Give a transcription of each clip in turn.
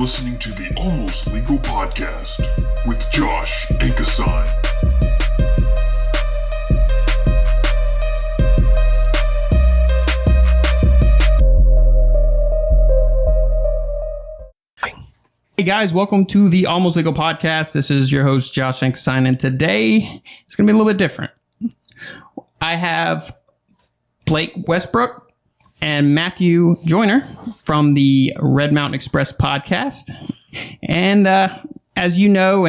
listening to the Almost Legal Podcast with Josh Ankasine. Hey guys, welcome to the Almost Legal Podcast. This is your host, Josh Ankasine, and today it's going to be a little bit different. I have Blake Westbrook and Matthew Joyner from the Red Mountain Express podcast. And as you know,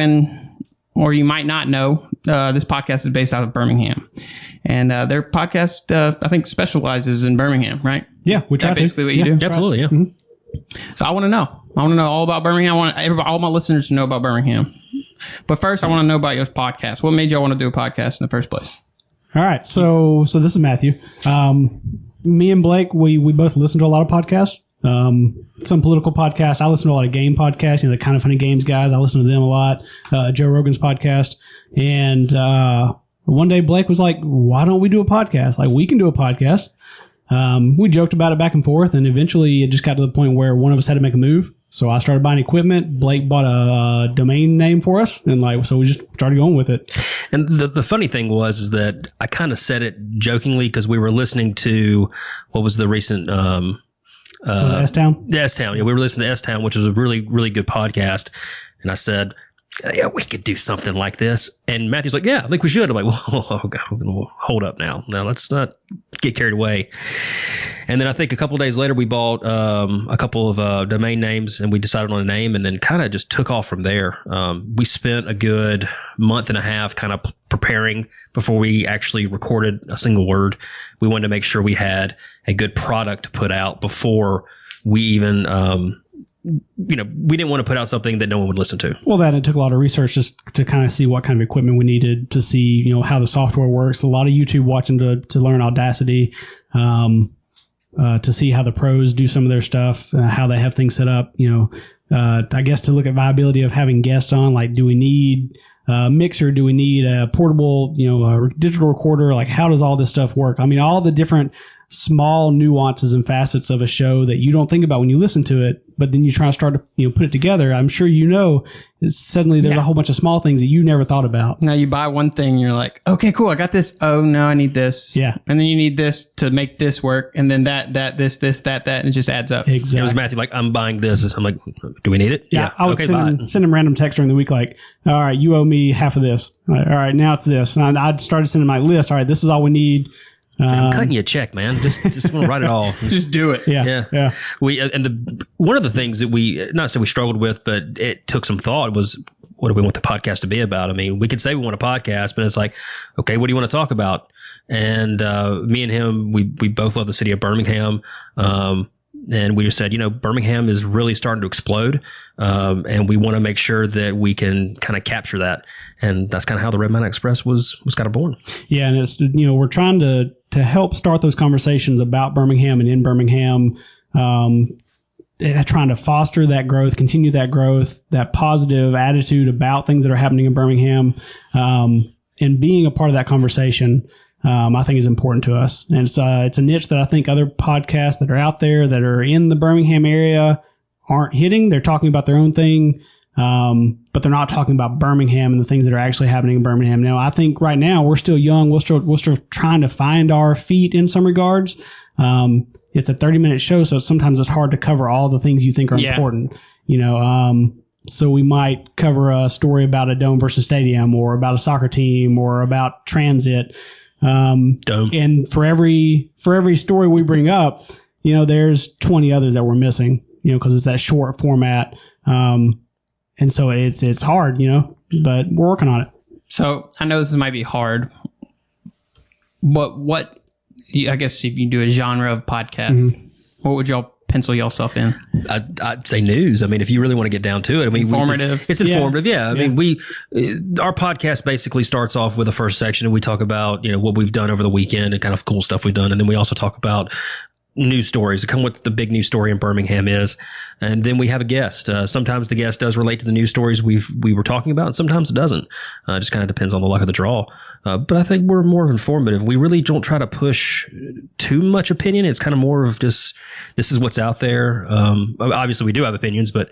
or you might not know, this podcast is based out of Birmingham. And their podcast, I think, specializes in Birmingham, right? Yeah, which is that basically what you do? Absolutely, yeah. Mm-hmm. So I want to know. All about Birmingham. I want all my listeners to know about Birmingham. But first, I want to know about your podcast. What made y'all want to do a podcast in the first place? All right. So this is Matthew. Me and Blake, we both listen to a lot of podcasts. Some political podcasts. I listen to a lot of game podcasts, the Kind of Funny Games guys. I listen to them a lot. Joe Rogan's podcast. And one day Blake was like, why don't we do a podcast? Like, we can do a podcast. We joked about it back and forth, and eventually it just got to the point where one of us had to make a move. So I started buying equipment. Blake bought a domain name for us, and so we just started going with it. And the funny thing is that I kind of said it jokingly because we were listening to what was the recent S-Town? The S-Town. Yeah, we were listening to S-Town, which was a really, really good podcast. And I said, yeah, we could do something like this. And Matthew's like, yeah, I think we should. I'm like, whoa, hold up now. Now let's not get carried away. And then I think a couple of days later, we bought a couple of domain names, and we decided on a name, and then kind of just took off from there. We spent a good month and a half kind of preparing before we actually recorded a single word. We wanted to make sure we had a good product to put out before we even we didn't want to put out something that no one would listen to. Well, it took a lot of research just to kind of see what kind of equipment we needed to see, how the software works. A lot of YouTube watching to learn Audacity, to see how the pros do some of their stuff, how they have things set up, I guess to look at viability of having guests on, like, do we need a mixer? Do we need a portable, a digital recorder? Like, how does all this stuff work? I mean, all the different small nuances and facets of a show that you don't think about when you listen to it, but then you try to start to put it together. I'm sure suddenly there's a whole bunch of small things that you never thought about. Now you buy one thing, you're like, okay, cool, I got this. Oh no, I need this. Yeah, and then you need this to make this work, and then that, and it just adds up. Exactly. It was Matthew like, I'm buying this. I'm like, do we need it? Yeah. I would send him random text during the week, like, all right, you owe me half of this. All right, now it's this, and I'd started sending my list. All right, this is all we need. I'm cutting you a check, man. Just want to write it all. Just do it. Yeah. One of the things that we, not say we struggled with, but it took some thought was, what do we want the podcast to be about? I mean, we could say we want a podcast, but it's like, okay, what do you want to talk about? And me and him, we both love the city of Birmingham. And we just said, Birmingham is really starting to explode. And we want to make sure that we can kind of capture that. And that's kind of how the Red Mountain Express was kind of born. Yeah. And it's, we're trying to help start those conversations about Birmingham and in Birmingham, trying to foster that growth, continue that growth, that positive attitude about things that are happening in Birmingham, and being a part of that conversation. I think is important to us. And it's a niche that I think other podcasts that are out there that are in the Birmingham area aren't hitting. They're talking about their own thing, but they're not talking about Birmingham and the things that are actually happening in Birmingham. Now, I think right now we're still young. We're still trying to find our feet in some regards. It's a 30-minute show, so sometimes it's hard to cover all the things you think are important. So we might cover a story about a dome versus stadium, or about a soccer team, or about transit. And for every story we bring up, there's 20 others that we're missing, cause it's that short format. And so it's hard, but we're working on it. So I know this might be hard, but I guess if you do a genre of podcast, what would y'all pencil yourself in? I'd say news. I mean, if you really want to get down to it, I mean, informative. It's informative. Yeah. I mean, our podcast basically starts off with the first section, and we talk about, what we've done over the weekend and kind of cool stuff we've done. And then we also talk about news stories, come what the big news story in Birmingham is. And then we have a guest. Sometimes the guest does relate to the news stories we were talking about, and sometimes it doesn't. It just kind of depends on the luck of the draw. But I think we're more informative. We really don't try to push too much opinion. It's kind of more of just, this is what's out there. Obviously, we do have opinions, but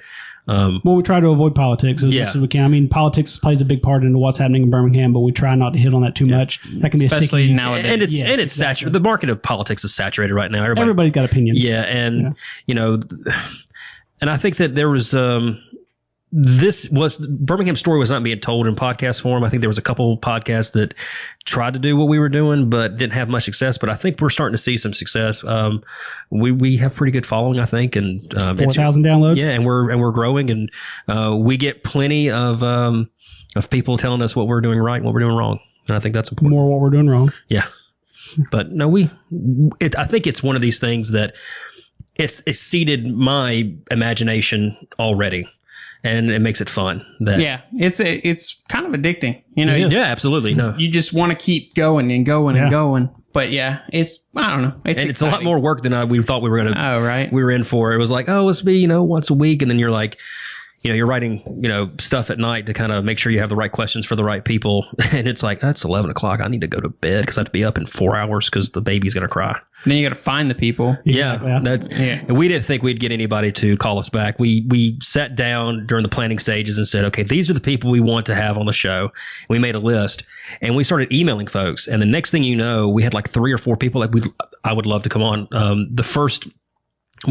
we try to avoid politics as much as we can. I mean, politics plays a big part into what's happening in Birmingham, but we try not to hit on that too much. That can be especially a sticky nowadays. And it's saturated. The market of politics is saturated right now. Everybody's got opinions. Yeah, and and I think that there was Birmingham's story was not being told in podcast form. I think there was a couple podcasts that tried to do what we were doing, but didn't have much success. But I think we're starting to see some success. We have pretty good following, I think, and 4,000 downloads. Yeah, and we're growing, and we get plenty of people telling us what we're doing right and what we're doing wrong, and I think that's important. More what we're doing wrong. Yeah, but no, I think it's one of these things that it's exceeded my imagination already. And it makes it fun. It's kind of addicting. Yeah, absolutely. No, you just want to keep going and going and going. But yeah, I don't know. It's a lot more work than we thought we were going to. Oh, right. We were in for. It was like, let's be, once a week. And then you're like, you're writing, stuff at night to kind of make sure you have the right questions for the right people. And it's like, it's 11 o'clock. I need to go to bed because I have to be up in 4 hours because the baby's going to cry. Then you got to find the people. Yeah. And we didn't think we'd get anybody to call us back. We sat down during the planning stages and said, okay, these are the people we want to have on the show. We made a list and we started emailing folks. And the next thing you know, we had like 3 or 4 people that I would love to come on.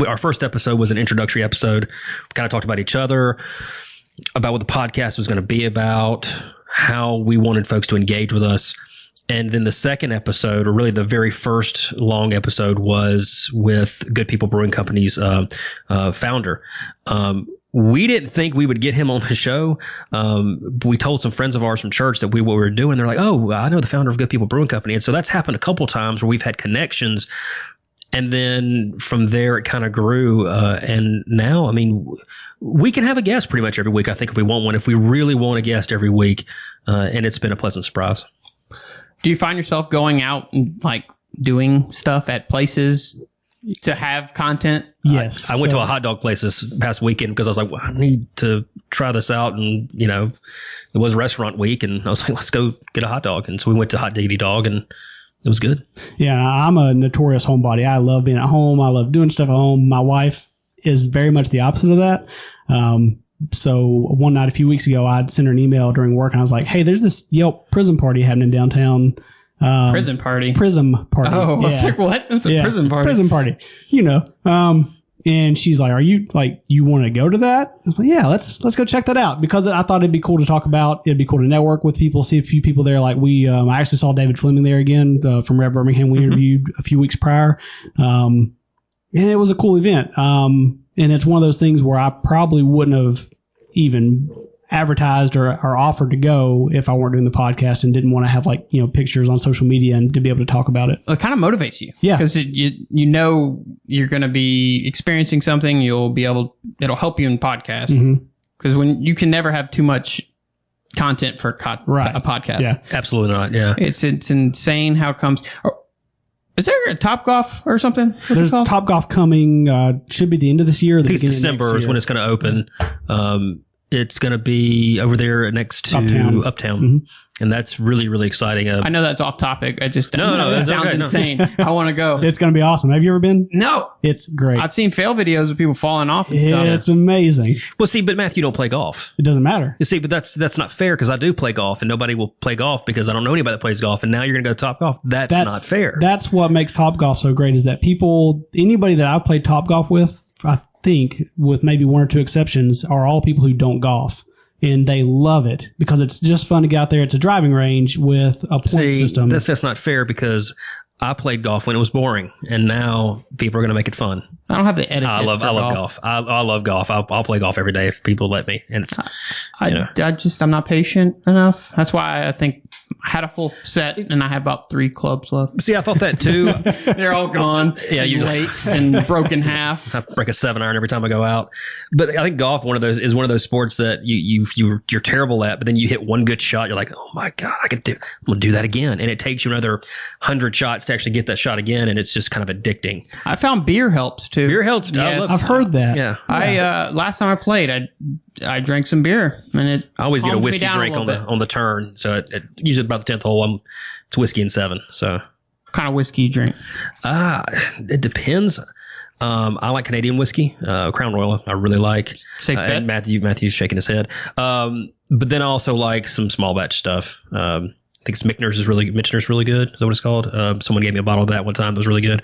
Our first episode was an introductory episode. We kind of talked about each other, about what the podcast was going to be about, how we wanted folks to engage with us. And then the second episode, or really the very first long episode, was with Good People Brewing Company's founder. We didn't think we would get him on the show. We told some friends of ours from church what we were doing. They're like, oh, I know the founder of Good People Brewing Company. And so that's happened a couple times where we've had connections. And then from there, it kind of grew. And now, I mean, we can have a guest pretty much every week, I think, if we want one, if we really want a guest every week. And it's been a pleasant surprise. Do you find yourself going out and like doing stuff at places to have content? Yes. I went to a hot dog place this past weekend because I was like, well, I need to try this out. And, it was restaurant week. And I was like, let's go get a hot dog. And so we went to Hot Diggity Dog and it was good. Yeah, I'm a notorious homebody. I love being at home. I love doing stuff at home. My wife is very much the opposite of that. So one night a few weeks ago, I'd sent her an email during work and I was like, hey, there's this Yelp prison party happening downtown. Prism party. Oh, I was like, what? That's a prison party. Prison party. And she's like, are you like, you want to go to that? I was like, yeah, let's go check that out because I thought it'd be cool to talk about. It'd be cool to network with people, see a few people there. Like I actually saw David Fleming there again from Red Birmingham. We interviewed a few weeks prior. And it was a cool event. And it's one of those things where I probably wouldn't have even advertised or offered to go if I weren't doing the podcast and didn't want to have pictures on social media and to be able to talk about it. It kind of motivates you. Yeah. Because you're going to be experiencing something. It'll help you in podcast. Because when you can never have too much content for a podcast. Yeah. Absolutely not. Yeah. It's insane how it comes. Is there a Topgolf or something? There's Topgolf coming, should be the end of this year. I think it's December is when it's going to open. It's going to be over there next to Uptown. And that's really, really exciting. I know that's off topic. I just no, that sounds insane. I want to go. It's going to be awesome. Have you ever been? No. It's great. I've seen fail videos of people falling off and stuff. It's amazing. Well, see, but Matthew don't play golf. It doesn't matter. You see, but that's not fair because I do play golf and nobody will play golf because I don't know anybody that plays golf. And now you're going to go to Topgolf. That's not fair. That's what makes Topgolf so great is that anybody that I've played Topgolf with, I think, with maybe 1 or 2 exceptions, are all people who don't golf. And they love it because it's just fun to get out there. It's a driving range with a point system. That's not fair because I played golf when it was boring, and now people are going to make it fun. I don't have the etiquette. I love golf. I love golf. I'll play golf every day if people let me. And it's I'm not patient enough. That's why I think I had a full set and I have about 3 clubs left. See, I thought that too. They're all gone. Yeah, you lakes and broken half. I break a 7-iron every time I go out. But I think golf is one of those sports that you're terrible at, but then you hit one good shot, you're like, oh my god, I'm gonna do that again, and it takes you another 100 shots to actually get that shot again, and it's just kind of addicting. I found beer helps too. Beer helps. Yes. I've heard that. Yeah. I last time I played, I drank some beer, and I always get a calmed me whiskey down a drink little on the turn. So it usually about the 10th hole, it's whiskey and 7. So What kind of whiskey you drink? it depends. I like Canadian whiskey, Crown Royal. I really like. Safe bet. And Matthew's shaking his head. But then I also like some small batch stuff. I think it's Michener's really good. Is that what it's called? Someone gave me a bottle of that one time. It was really good.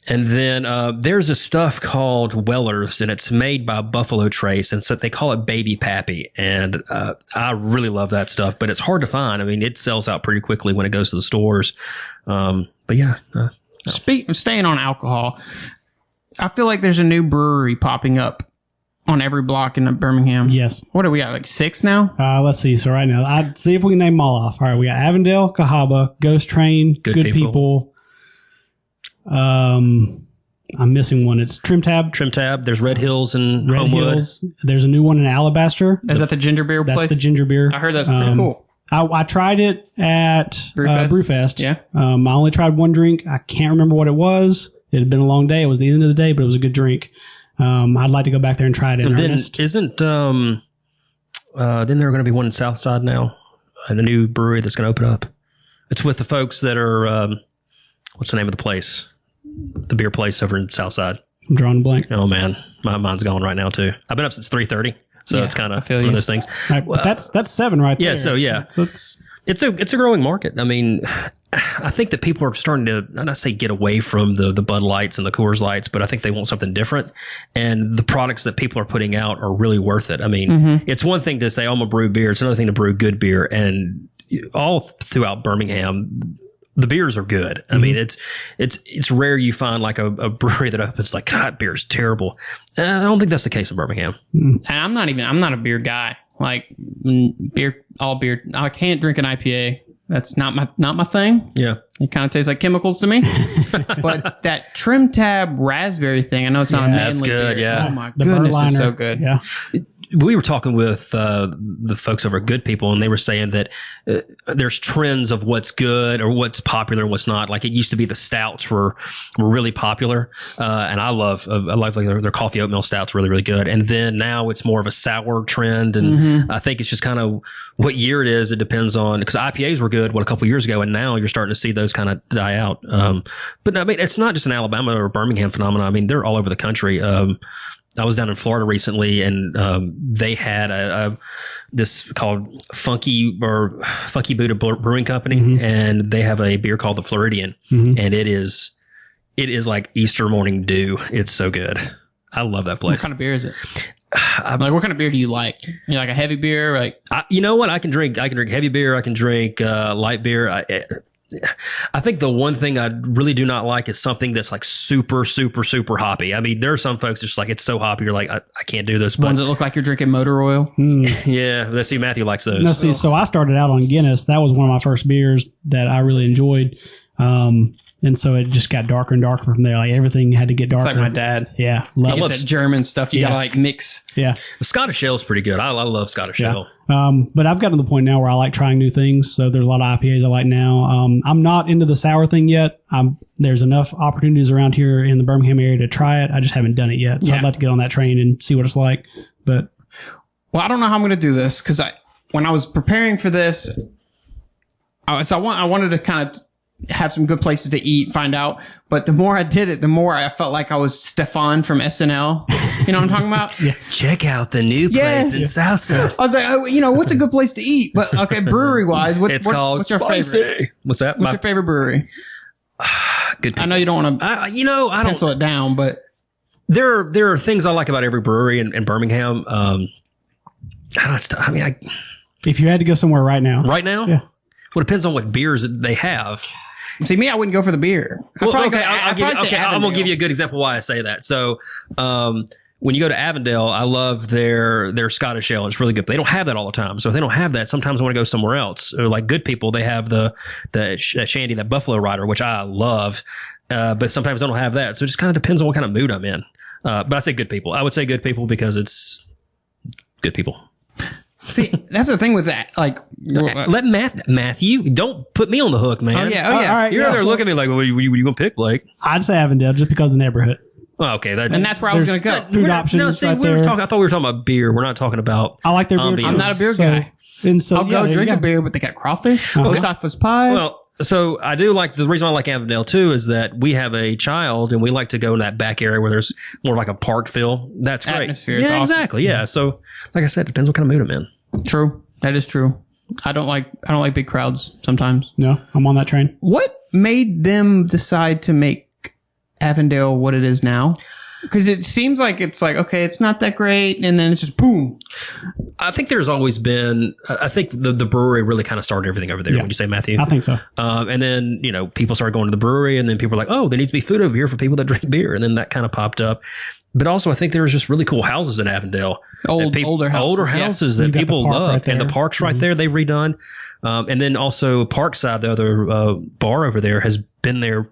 And then there's a stuff called Weller's, and it's made by Buffalo Trace, and so they call it Baby Pappy. And I really love that stuff, but it's hard to find. I mean, it sells out pretty quickly when it goes to the stores. But yeah. Staying on alcohol, I feel like there's a new brewery popping up on every block in Birmingham. Yes. What do we got, like 6 now? Let's see. So right now, I'd see if we can name them all off. All right, we got Avondale, Cahaba, Ghost Train, Good People. I'm missing one. It's Trim Tab. There's Red Hills and Red Homewood. Hills. There's a new one in Alabaster. Is that the ginger beer That's place? the ginger beer. I heard that's pretty cool. I tried it at Brewfest. Yeah. I only tried one drink. I can't remember what it was. It had been a long day. It was the end of the day, but it was a good drink. I'd like to go back there and try it in And then earnest. isn't then there going to be one in Southside now, a new brewery that's going to open up. It's with the folks that are what's the name of the place? The beer place over in Southside. I'm drawing a blank. Oh man, my mind's gone right now too. I've been up since 3:30, so Yeah, it's kind I of feel one you. of those things. Right, but that's 7 right there. Yeah, so yeah. It's a growing market. I mean, I think that people are starting to not say get away from the Bud Lights and the Coors Lights, but I think they want something different. And the products that people are putting out are really worth it. I mean, it's one thing to say, oh, I'm gonna brew beer. It's another thing to brew good beer. And all throughout Birmingham, the beers are good. I mean, it's rare you find like a brewery that opens like, God, beer is terrible. I don't think that's the case in Birmingham. And I'm not a beer guy. Like all beer. I can't drink an IPA. That's not my thing. Yeah. It kind of tastes like chemicals to me. But that Trim Tab raspberry thing, I know it's not a manly that's good, beer. yeah. Oh my The goodness, Burliner. it's so good. Yeah. We were talking with the folks over at Good People, and they were saying that there's trends of what's good or what's popular and what's not. Like it used to be the stouts were really popular, and I love like their coffee oatmeal stouts really, really good. And then now it's more of a sour trend, and I think it's just kind of what year it is. It depends on, because IPAs were good a couple years ago, and now you're starting to see those kind of die out. But I mean, it's not just an Alabama or Birmingham phenomenon. I mean, they're all over the country. I was down in Florida recently, and they had this called Funky Buddha Brewing Company, and they have a beer called the Floridian, and it is like Easter morning dew. It's so good. I love that place. What kind of beer is it? Like, what kind of beer do you like? You like a heavy beer? Like, you know what? I can drink heavy beer. I can drink light beer. I think the one thing I really do not like is something that's like super, super, super hoppy. I mean, there are some folks just like, it's so hoppy, you're like, I can't do this. But ones that look like you're drinking motor oil. yeah, let's see, Matthew likes those. No, see, so I started out on Guinness. That was one of my first beers that I really enjoyed. And so it just got darker and darker from there. Like everything had to get darker. It's like my dad. Yeah. Love It's that German stuff. You gotta like mix. Yeah. The Scottish Ale is pretty good. I love Scottish Ale. But I've gotten to the point now where I like trying new things. So there's a lot of IPAs I like now. I'm not into the sour thing yet. There's enough opportunities around here in the Birmingham area to try it. I just haven't done it yet. So I'd like to get on that train and see what it's like. But well, I don't know how I'm going to do this because when I was preparing for this, I wanted to kind of have some good places to eat, find out. But the more I did it, the more I felt like I was Stefan from SNL. You know what I'm talking about? Yeah. Check out the new place in Southside. I was like, what's a good place to eat? But okay, brewery wise, what's your favorite? What's that? What's your favorite brewery? Good people. I know you don't want to I don't pencil it down, but there are things I like about every brewery in Birmingham. if you had to go somewhere right now. Right now? Yeah. Well, it depends on what beers they have. see me, I wouldn't go for the beer. I'm going to give you a good example why I say that. So, when you go to Avondale, I love their Scottish Ale. It's really good. But they don't have that all the time. So if they don't have that, sometimes I want to go somewhere else. Or like Good People, they have the shandy, that Buffalo Rider, which I love. But sometimes they don't have that. So it just kind of depends on what kind of mood I'm in. But I say Good People. I would say Good People because it's good people. See, that's the thing with that. Like, Let Matthew, don't put me on the hook, man. oh yeah. All right, You're there looking at me like, what are you going to pick, Blake? I'd say Avondale just because of the neighborhood. Well, okay, and that's where I was going to go. Food options. No, see, right we were there. talking. I thought we were talking about beer. We're not talking about. I like their beer. ambience. I'm not a beer So- guy. And so, I'll go there drink you a beer, but they got crawfish, post office pies. Well, so I do like the reason I like Avondale too is that we have a child and we like to go in that back area where there's more like a park feel. That's great. Atmosphere, Yeah, it's awesome. exactly. Yeah. So, like I said, depends what kind of mood I'm in. True. That is true. I don't like big crowds sometimes. No, I'm on that train. What made them decide to make Avondale what it is now? Because it seems like it's like, okay, it's not that great, and then it's just boom. I think there's always been. I think the brewery really kind of started everything over there. Yeah. Would you say, Matthew? I think so. And then people started going to the brewery, and then people were like, "Oh, there needs to be food over here for people that drink beer," and then that kind of popped up. But also, I think there was just really cool houses in Avondale. Older houses, that You got the people park love, right and the there. park's right there. They've redone, and then also Parkside, the other bar over there, has been there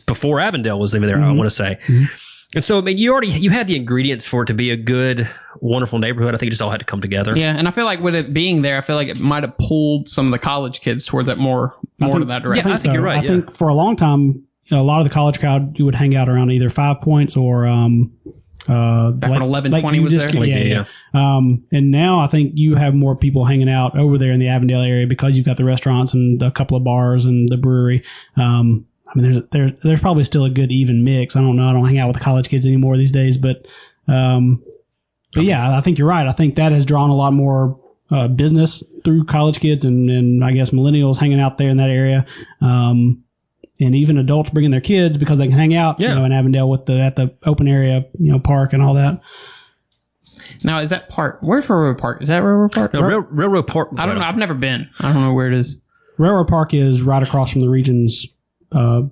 before Avondale was even there. I want to say. And so, I mean, you had the ingredients for it to be a good, wonderful neighborhood. I think it just all had to come together. Yeah, and I feel like with it being there, I feel like it might have pulled some of the college kids towards that more to that direction. I think you're right. I think for a long time, a lot of the college crowd, you would hang out around either 5 Points or Back when 1120 was there? Yeah. And now I think you have more people hanging out over there in the Avondale area because you've got the restaurants and a couple of bars and the brewery. I mean, there's probably still a good even mix. I don't know. I don't hang out with the college kids anymore these days, but yeah, I think you're right. I think that has drawn a lot more business through college kids and I guess millennials hanging out there in that area. And even adults bringing their kids because they can hang out, in Avondale at the open area, park and all that. Now, is that park? Where's Railroad Park? Is that Railroad Park? No, Railroad Park. I don't know. I've never been. I don't know where it is. Railroad Park is right across from the Regions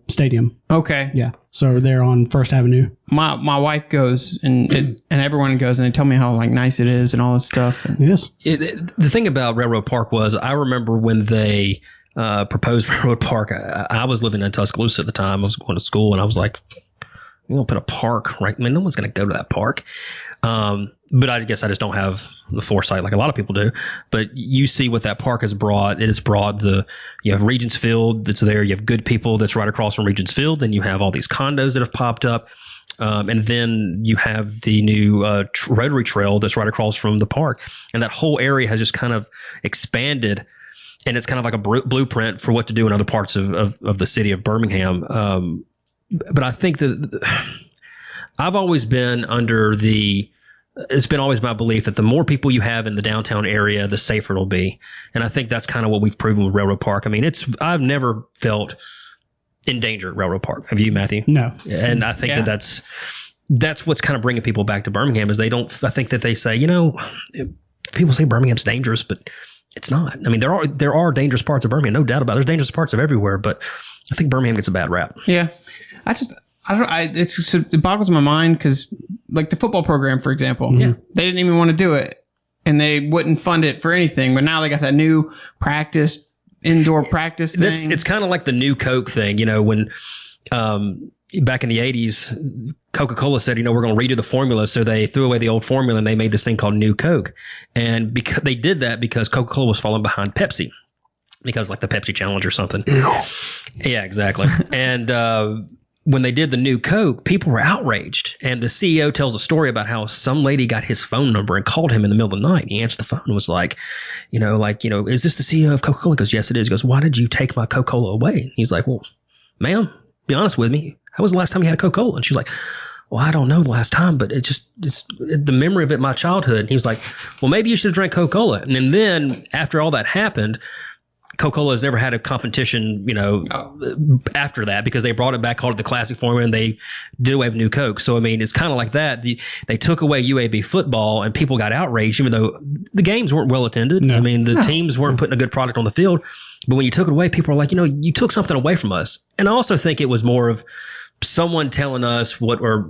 stadium. Okay. Yeah. So they're on First Avenue. My wife goes and everyone goes and they tell me how nice it is and all this stuff. And Yes. The thing about Railroad Park was I remember when they proposed Railroad Park. I was living in Tuscaloosa at the time. I was going to school and I was like, we're going to put a park, right? I mean, no one's going to go to that park. But I guess I just don't have the foresight like a lot of people do. But you see what that park has brought. It has brought you have Regents Field that's there. You have Good People that's right across from Regents Field. Then you have all these condos that have popped up. And then you have the new Rotary Trail that's right across from the park. And that whole area has just kind of expanded. And it's kind of like a blueprint for what to do in other parts of the city of Birmingham. But I think that I've always been it's been always my belief that the more people you have in the downtown area, the safer it'll be. And I think that's kind of what we've proven with Railroad Park. I mean, I've never felt in danger at Railroad Park. Have you, Matthew? No. And I think that's what's kind of bringing people back to Birmingham is I think that they say, people say Birmingham's dangerous, but it's not. I mean, there are dangerous parts of Birmingham, no doubt about it. There's dangerous parts of everywhere, but I think Birmingham gets a bad rap. yeah, it boggles my mind because like the football program, for example, they didn't even want to do it and they wouldn't fund it for anything. But now they got that new indoor practice thing. It's kind of like the new Coke thing, when back in the 80s, Coca-Cola said, we're going to redo the formula. So they threw away the old formula and they made this thing called New Coke. And because they did that because Coca-Cola was falling behind Pepsi because like the Pepsi Challenge or something. Yeah, exactly. And, when they did the new Coke, people were outraged. And the CEO tells a story about how some lady got his phone number and called him in the middle of the night. He answered the phone and was like, is this the CEO of Coca-Cola? He goes, yes, it is. He goes, why did you take my Coca-Cola away? He's like, well, ma'am, be honest with me. How was the last time you had a Coca-Cola? And she's like, well, I don't know the last time, but it's the memory of it, my childhood. And he was like, well, maybe you should have drank Coca-Cola. And then after all that happened, Coca-Cola has never had a competition, after that because they brought it back, called it the classic formula, and they did away with New Coke. So, I mean, it's kind of like that. They took away UAB football and people got outraged, even though the games weren't well attended. No. I mean, the teams weren't putting a good product on the field. But when you took it away, people were like, you took something away from us. And I also think it was more of someone telling us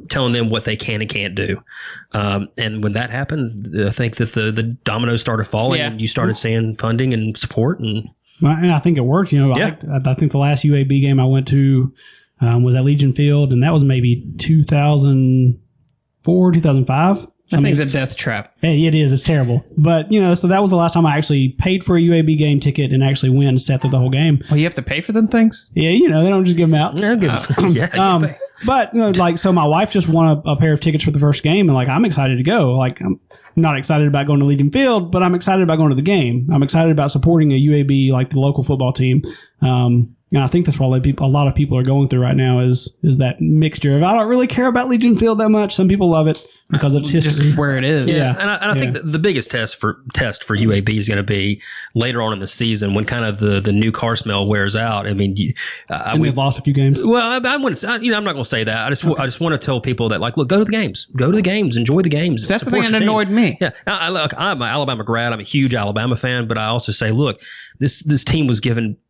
telling them what they can and can't do. And when that happened, I think that the dominoes started falling and you started seeing funding and support and I think it worked. I think the last UAB game I went to was at Legion Field, and that was maybe 2004, 2005. That thing's a death trap. Hey, it is. It's terrible. But, so that was the last time I actually paid for a UAB game ticket and actually went and sat through the whole game. Well, you have to pay for them things? Yeah, they don't just give them out. But like, so my wife just won a pair of tickets for the first game, and like, I'm excited to go. Like, I'm not excited about going to Legion Field, but I'm excited about going to the game. I'm excited about supporting a UAB, like the local football team. And I think that's what a lot of people are going through right now is that mixture of, I don't really care about Legion Field that much. Some people love it because it's history. Just where it is. Yeah. And I think that the biggest test for UAB is going to be later on in the season when kind of the new car smell wears out. I mean, and they've lost a few games. Well, I'm not going to say that. I just want to tell people that, like, look, go to the games, enjoy the games. That's the thing that annoyed me. Yeah, I'm an Alabama grad. I'm a huge Alabama fan, but I also say, look, this team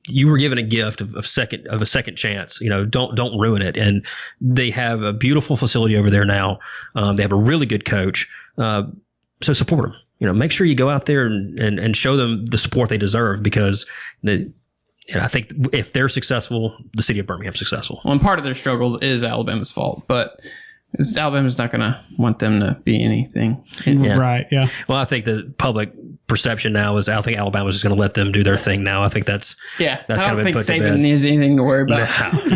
you were given a gift of a second chance. Don't ruin it. And they have a beautiful facility over there now. They have a really good coach. So support them. Make sure you go out there and show them the support they deserve, because I think if they're successful, the city of Birmingham's successful. Well, and part of their struggles is Alabama's fault, but Alabama's not going to want them to be anything. Yeah. Right. Yeah. Well, I think the public perception now is, I think Alabama's just going to let them do their thing now. I think that's I kind don't of been think put to Saban bed. needs anything to worry about.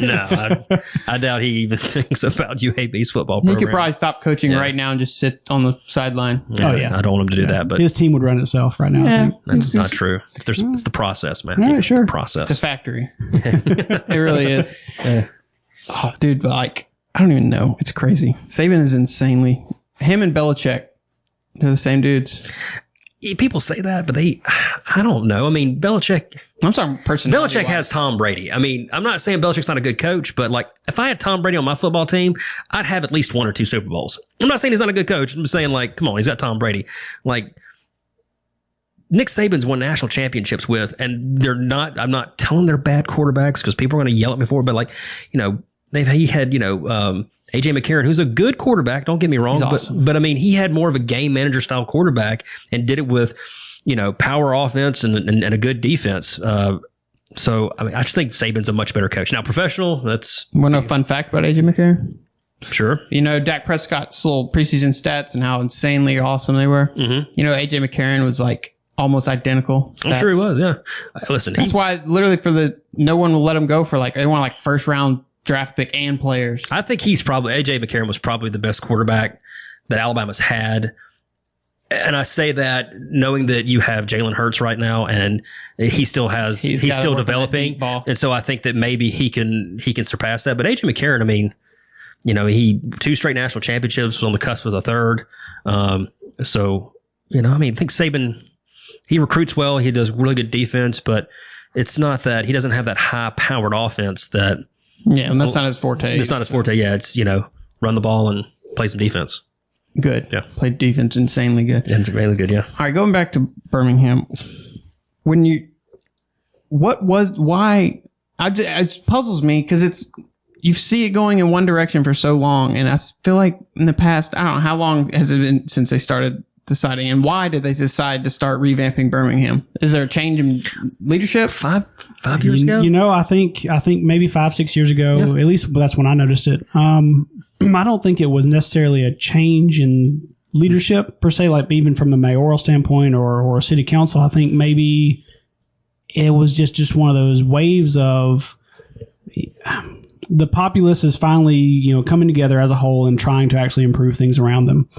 No. I doubt he even thinks about UAB's football program. He could probably stop coaching right now and just sit on the sideline. Oh, yeah. I don't want him to do that, but His team would run itself right now. I think. that's not true. It's the process, man. All right, sure. The process. It's a factory. It really is. Oh, dude, but like, I don't even know. It's crazy. Saban is insanely. Him and Belichick, they're the same dudes. People say that, but I don't know. I mean, Belichick. I'm talking personality. Belichick has Tom Brady. I mean, I'm not saying Belichick's not a good coach, but like, if I had Tom Brady on my football team, I'd have at least 1 or 2 Super Bowls. I'm not saying he's not a good coach. I'm saying, like, come on, he's got Tom Brady. Like, Nick Saban's won national championships with, and I'm not telling they're bad quarterbacks because people are going to yell at me for it, but like, he had, AJ McCarron, who's a good quarterback, don't get me wrong, awesome. but I mean, he had more of a game manager style quarterback and did it with, power offense and a good defense. So, I mean, I just think Saban's a much better coach. Now, professional, that's... Want to know a fun fact about AJ McCarron? Sure. Dak Prescott's little preseason stats and how insanely awesome they were. Mm-hmm. AJ McCarron was like almost identical stats. I'm sure he was, yeah. Listen, that's why literally no one will let him go for they want first round draft pick and players. I think AJ McCarron was probably the best quarterback that Alabama's had. And I say that knowing that you have Jalen Hurts right now, and he's still developing. And so I think that maybe he can surpass that. But AJ McCarron, I mean, he 2 straight national championships, was on the cusp of the 3rd. I think Saban, he recruits well. He does really good defense, but it's not that he doesn't have that high powered offense that. Yeah, and that's not his forte. It's not his forte. Yeah, it's, run the ball and play some defense. Good. Yeah. Played defense insanely good. It's really good, yeah. All right, going back to Birmingham. It puzzles me because you see it going in one direction for so long, and I feel like in the past, I don't know, how long has it been since they started deciding, and why did they decide to start revamping Birmingham? Is there a change in leadership? Five years ago? I think maybe 5-6 years ago, Yeah. at least that's when I noticed it. I don't think it was necessarily a change in leadership per se, like even from the mayoral standpoint or a city council. I think maybe it was just one of those waves of the populace is finally, coming together as a whole and trying to actually improve things around them.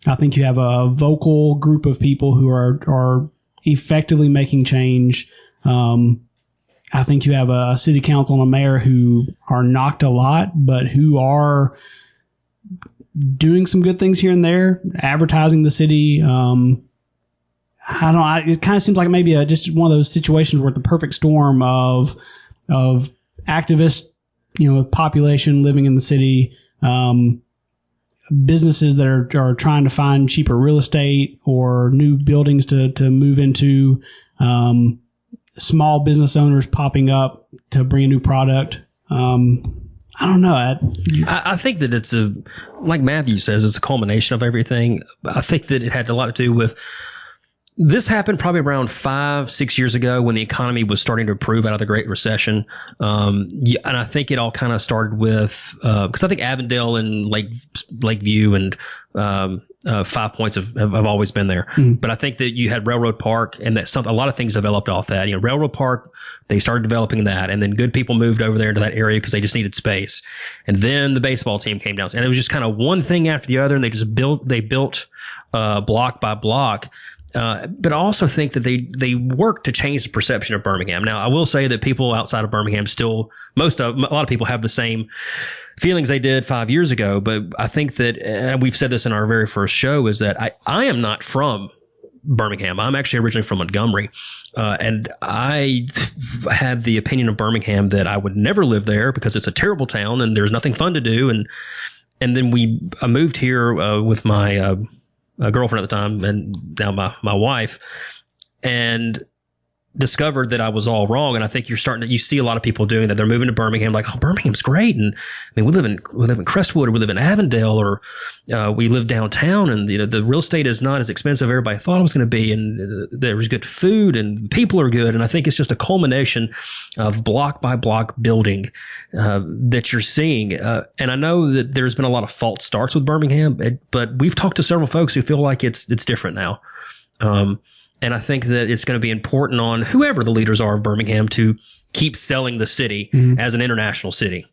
I think you have a vocal group of people who are effectively making change. I think you have a city council and a mayor who are knocked a lot, but who are doing some good things here and there, advertising the city. I don't know. It kind of seems like maybe just one of those situations where the perfect storm of activists, population living in the city, businesses that are trying to find cheaper real estate or new buildings to move into, small business owners popping up to bring a new product. I don't know. I think that it's like Matthew says, it's a culmination of everything. I think that it had a lot to do with This happened probably around 5-6 years ago when the economy was starting to improve out of the Great Recession. And I think it all kind of started with, because I think Avondale and Lakeview and 5 Points have always been there. But I think that you had Railroad Park and that a lot of things developed off that. Railroad Park, they started developing that, and then good people moved over there into that area because they just needed space. And then the baseball team came down, and it was just kind of one thing after the other, and they built block by block. But I also think that they work to change the perception of Birmingham. Now, I will say that people outside of Birmingham still, a lot of people have the same feelings they did 5 years ago. But I think that, and we've said this in our very first show, is that I am not from Birmingham. I'm actually originally from Montgomery. And I had the opinion of Birmingham that I would never live there because it's a terrible town and there's nothing fun to do. And then I moved here with my girlfriend at the time, and now my wife, and discovered that I was all wrong. And I think you see a lot of people doing that. They're moving to Birmingham, like, oh, Birmingham's great. And I mean, we live in Crestwood, or we live in Avondale, or we live downtown, and the real estate is not as expensive as everybody thought it was going to be, and there's good food and people are good. And I think it's just a culmination of block by block building that you're seeing. And I know that there's been a lot of false starts with Birmingham, but we've talked to several folks who feel like it's different now. And I think that it's going to be important on whoever the leaders are of Birmingham to keep selling the city as an international city,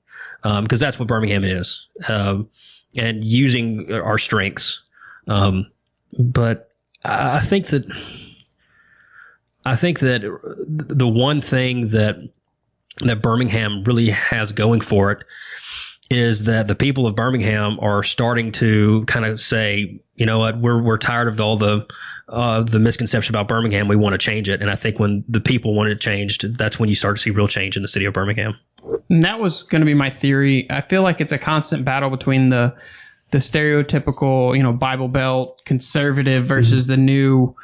because that's what Birmingham is, and using our strengths. But I think that the one thing that Birmingham really has going for it is that the people of Birmingham are starting to kind of say, you know what, we're tired of all the misconception about Birmingham. We want to change it. And I think when the people want it changed, that's when you start to see real change in the city of Birmingham. And that was going to be my theory. I feel like it's a constant battle between the stereotypical, Bible Belt conservative versus the new,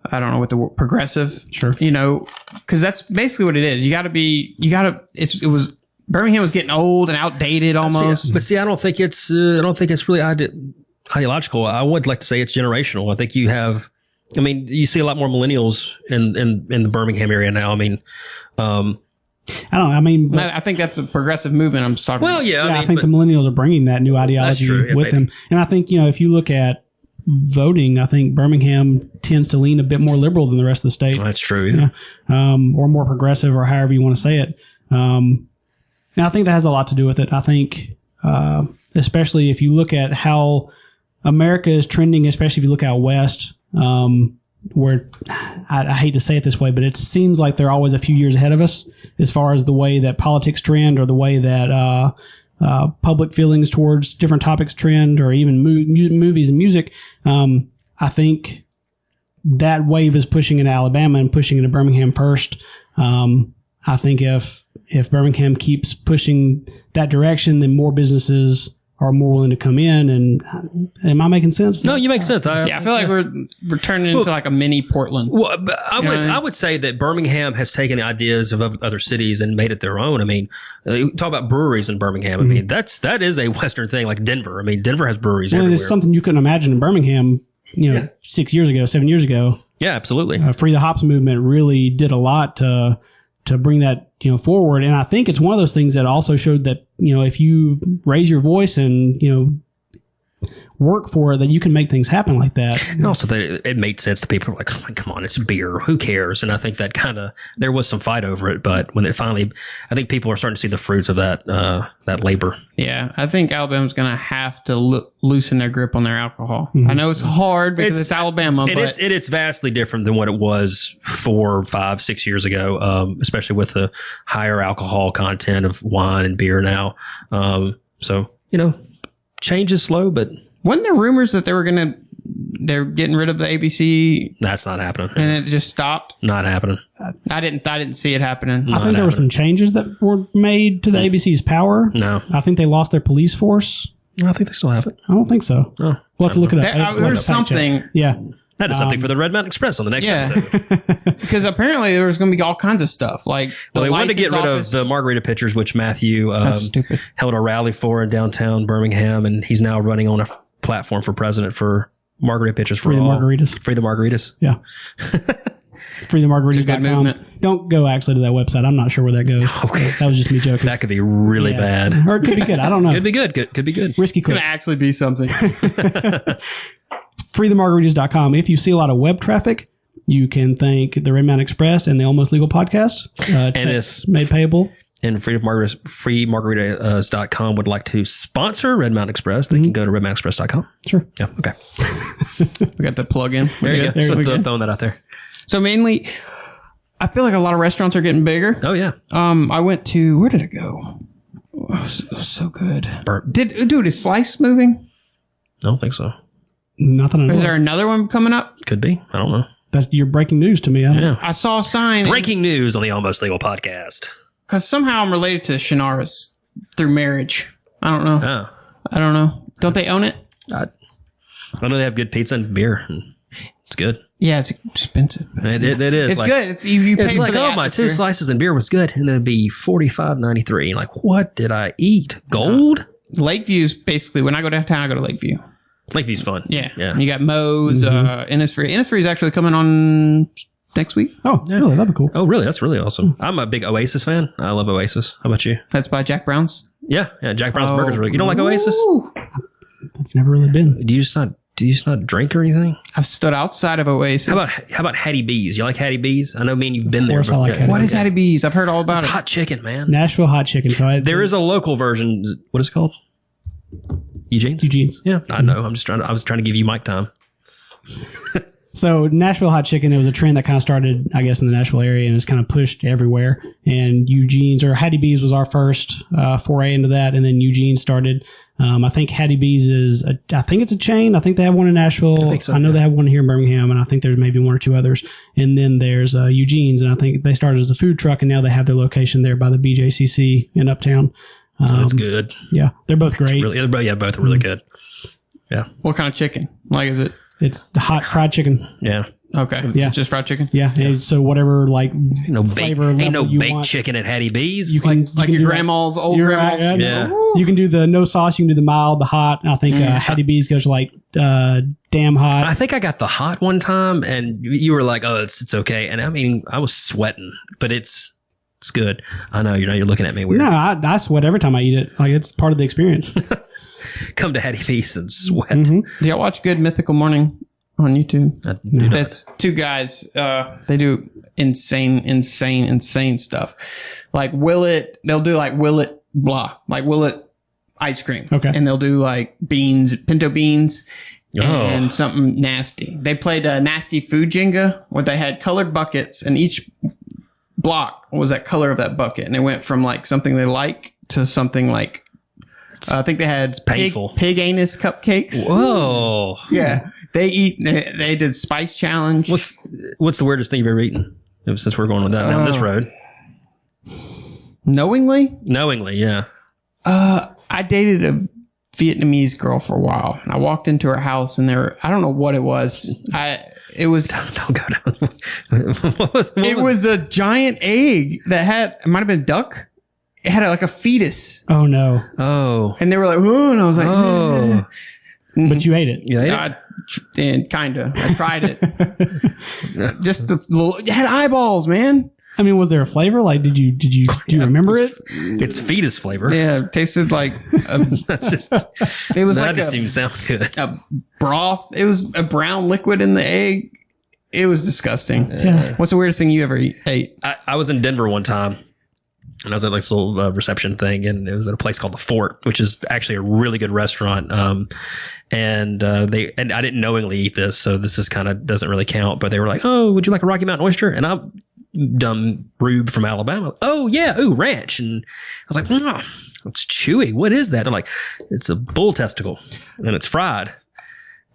I don't know what the word, progressive. Sure. Because that's basically what it is. Birmingham was getting old and outdated almost. But see, I don't think it's really ideological. I would like to say it's generational. I think you see a lot more millennials in the Birmingham area now. I think that's a progressive movement I'm talking about. Well, yeah. I think the millennials are bringing that new ideology with them. And I think, if you look at voting, I think Birmingham tends to lean a bit more liberal than the rest of the state. That's true. Yeah. Or more progressive, or however you want to say it. And I think that has a lot to do with it. I think, especially if you look at how America is trending, especially if you look out west, where I hate to say it this way, but it seems like they're always a few years ahead of us as far as the way that politics trend, or the way that public feelings towards different topics trend, or even movies and music. I think that wave is pushing into Alabama and pushing into Birmingham first. I think if Birmingham keeps pushing that direction, then more businesses are more willing to come in. And am I making sense? No, you make sense. I feel like we're turning into like a mini Portland. Well, I would say that Birmingham has taken the ideas of other cities and made it their own. Talk about breweries in Birmingham. That is a Western thing, like Denver. Denver has breweries everywhere. It's something you couldn't imagine in Birmingham, 6 years ago, 7 years ago. Yeah, absolutely. Free the Hops movement really did a lot to bring that, forward. And I think it's one of those things that also showed that, if you raise your voice and, work for it, that you can make things happen like that. And also that it made sense to people like, oh, come on, it's beer. Who cares? And I think that there was some fight over it, but when it finally, I think people are starting to see the fruits of that labor. Yeah. I think Alabama's going to have to loosen their grip on their alcohol. Mm-hmm. I know it's hard because it's Alabama, but it's vastly different than what it was 4, 5, 6 years ago, especially with the higher alcohol content of wine and beer now. Change is slow, but wasn't there rumors that they're getting rid of the ABC? That's not happening. And it just stopped? Not happening. I didn't see it happening. I think there were some changes that were made to the ABC's power. No. I think they lost their police force. No, I think they still have it. I don't think so. Oh, we'll have to look it up. There's something. Yeah. That is something for the Red Mountain Express on the next episode. Because apparently there was going to be all kinds of stuff. Like they wanted to get rid of the margarita pitchers, which Matthew held a rally for in downtown Birmingham, and he's now running on a platform for president for margarita pitchers for Free the all. margaritas. Free the margaritas. Yeah. movement. FreeTheMargaritas.com. Don't go actually to that website. I'm not sure where that goes. Okay. That was just me joking. That could be really bad. Or it could be good. I don't know. Could be good. Could be good. Risky It's going click. to actually be something. FreeTheMargaritas.com. If you see a lot of web traffic, you can thank the Red Mountain Express and the Almost Legal podcast. And Checks this made payable. and freemargaritas.com would like to sponsor Red Mountain Express, they can go to redmountainexpress.com. Sure. Yeah. Okay. We got the plug in. There you go. There we So go. throwing that out there. So mainly, I feel like a lot of restaurants are getting bigger. Oh yeah. I went to, where did it go? Oh, so good. Burnt. Dude, is Slice moving? I don't think so. Nothing I know Is of. there another one coming up? Could be. I don't know. That's your breaking news to me. I don't know. I saw a sign. Breaking news on the Almost Legal podcast. Because somehow I'm related to Shannara's through marriage. I don't know. Oh. I don't know. Don't they own it? I know they have good pizza and beer. And it's good. Yeah, it's expensive. It is. It's like, good. You pay It's for like, the oh, my 2 atmosphere. slices and beer was good. And then it'd be $45.93. Like, what did I eat? Gold? Lakeview's basically, when I go downtown, I go to Lakeview. Lakeview's fun. Yeah. Yeah. You got Moe's, Innisfree. Innisfree is actually coming on next week. Oh, really? That'd be cool. Oh, really? That's really awesome. I'm a big Oasis fan. I love Oasis. How about you? That's by Jack Brown's. Yeah. Jack Brown's Burgers. Really. You don't like Oasis? Ooh. I've never really been. Do you just not drink or anything? I've stood outside of Oasis. How about Hattie B's? You like Hattie B's? I know, man, you've been there. course I like Hattie What is Hattie B's? I've heard all about It's it. hot chicken, man. Nashville hot chicken. So There is a local version. What is it called? Eugene's? Yeah, I know. I was trying to give you mic time. So Nashville hot chicken, it was a trend that kind of started, I guess, in the Nashville area and it's kind of pushed everywhere. And Eugene's or Hattie B's was our first foray into that. And then Eugene started. I think Hattie B's I think it's a chain. I think they have one in Nashville. I think so, I know yeah. they have one here in Birmingham, and I think there's maybe one or two others. And then there's Eugene's, and I think they started as a food truck, and now they have their location there by the BJCC in Uptown. That's good. Yeah, they're both great. Really, yeah, both are really good. Yeah, What kind of chicken? Like, is it? It's the hot fried chicken. yeah. Okay. Yeah. Just fried chicken? Yeah, and so whatever like No flavor ain't no level you baked want. chicken at Hattie B's. You can, Like you your can do that. grandma's, old You're grandma's? right, Yeah. You can do the no sauce. You can do the mild, the hot. And I think Hattie B's goes like damn hot. I think I got the hot one time, and you were like, "Oh, it's okay." And I mean, I was sweating, but it's good. I know you're looking at me weird. No, I sweat every time I eat it. Like it's part of the experience. Come to Hattie B's and sweat. Do y'all watch Good Mythical Morning on YouTube? I do not. That's two guys. They do insane stuff. Like they'll do like Willet ice cream. Okay. And they'll do like pinto beans Oh. and something nasty. They played a nasty food Jenga where they had colored buckets and each block was that color of that bucket. And it went from like something they like to something like, I think they had painful. pig anus cupcakes. Whoa! Yeah. They did spice challenge. What's the weirdest thing you've ever eaten? Since we're going with that down this road, Knowingly? knowingly, yeah. I dated a Vietnamese girl for a while, and I walked into her house, and I don't know what it was. It was Don't go down. it was a giant egg that it might have been a duck. It had like a fetus, Oh no! Oh, and they were like, "Oh," and I was like, oh, But you ate it. yeah. and kinda. I tried it. Just the little. It had eyeballs, man. I mean, was there a flavor? Like, do you remember it? It's fetus flavor. Yeah, it tasted like That's just it was that like doesn't even sound good. a broth. It was a brown liquid in the egg. It was disgusting. Yeah. What's the weirdest thing you ever ate? I was in Denver one time, and I was at like this little reception thing, and it was at a place called the Fort, which is actually a really good restaurant. And I didn't knowingly eat this, so this is kind of doesn't really count. But they were like, "Oh, would you like a Rocky Mountain oyster?" And I'm dumb rube from Alabama. Oh yeah, ooh, ranch. And I was like, it's chewy. What is that? They're like, it's a bull testicle, and it's fried.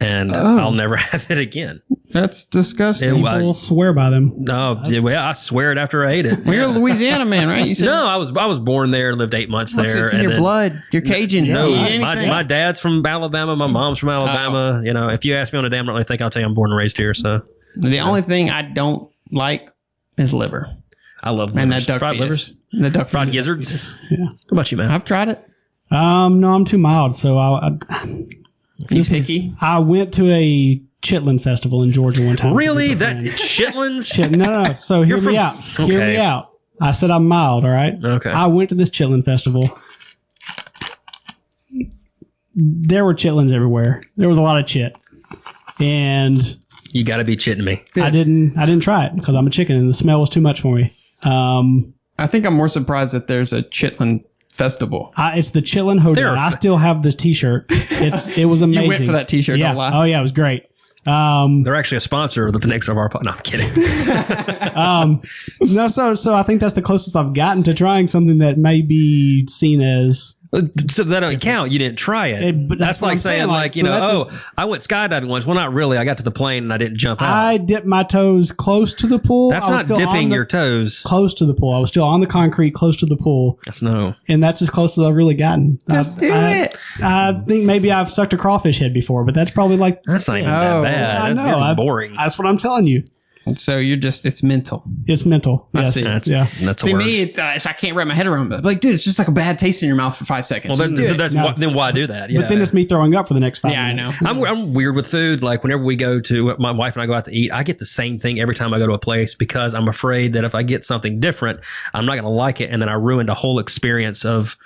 And I'll never have it again. That's disgusting. People swear by them. No, well, I swear it after I ate it. Well, you're a Louisiana man, right? You said No, I was born there, lived 8 months there. it's in your then- blood. You're Cajun. No, You eat anything. my dad's from Alabama. My mom's from Alabama. You know, if you ask me on a damn really think, I'll tell you I'm born and raised here. So The only thing I don't like is liver. I love And livers. that duck fried fetus. livers, The duck fried fetus. gizzards. Yeah. How about you, man? I've tried it. No, I'm too mild. So I went to a Chitlin festival in Georgia one time. Really? That's Chitlins? No. So hear me out. Hear me out. I said I'm mild, all right? Okay. I went to this Chitlin festival. There were chitlins everywhere. There was a lot of chit. And you got to be chitting me. I didn't try it because I'm a chicken and the smell was too much for me. I think I'm more surprised that there's a chitlin festival. It's the Chitlin Hoedown. I still have the t-shirt. It was amazing. You went for that t-shirt, yeah. Don't lie. Oh yeah, it was great. They're actually a sponsor of the next of our podcast. No, I'm kidding. No, so I think that's the closest I've gotten to trying something that may be seen as. So that don't count. You didn't try it. But that's like saying, like, you know, I went skydiving once. Well, not really. I got to the plane and I didn't jump out. I dipped my toes close to the pool. That's not dipping your toes. Close to the pool. I was still on the concrete, close to the pool. That's no. And that's as close as I've really gotten. Just do it. I think maybe I've sucked a crawfish head before, but that's probably like. That's not even that bad. I know. That's boring. That's what I'm telling you. So it's mental. It's mental. I Yes. see. That's See, a word. me, I can't wrap my head around it. Like, dude, it's just like a bad taste in your mouth for 5 seconds. Well, Just do it. then why do that? Yeah. But then it's me throwing up for the next 5 Yeah, minutes. I know. I'm weird with food. Like whenever we go to my wife and I go out to eat, I get the same thing every time I go to a place because I'm afraid that if I get something different, I'm not going to like it. And then I ruined a whole experience of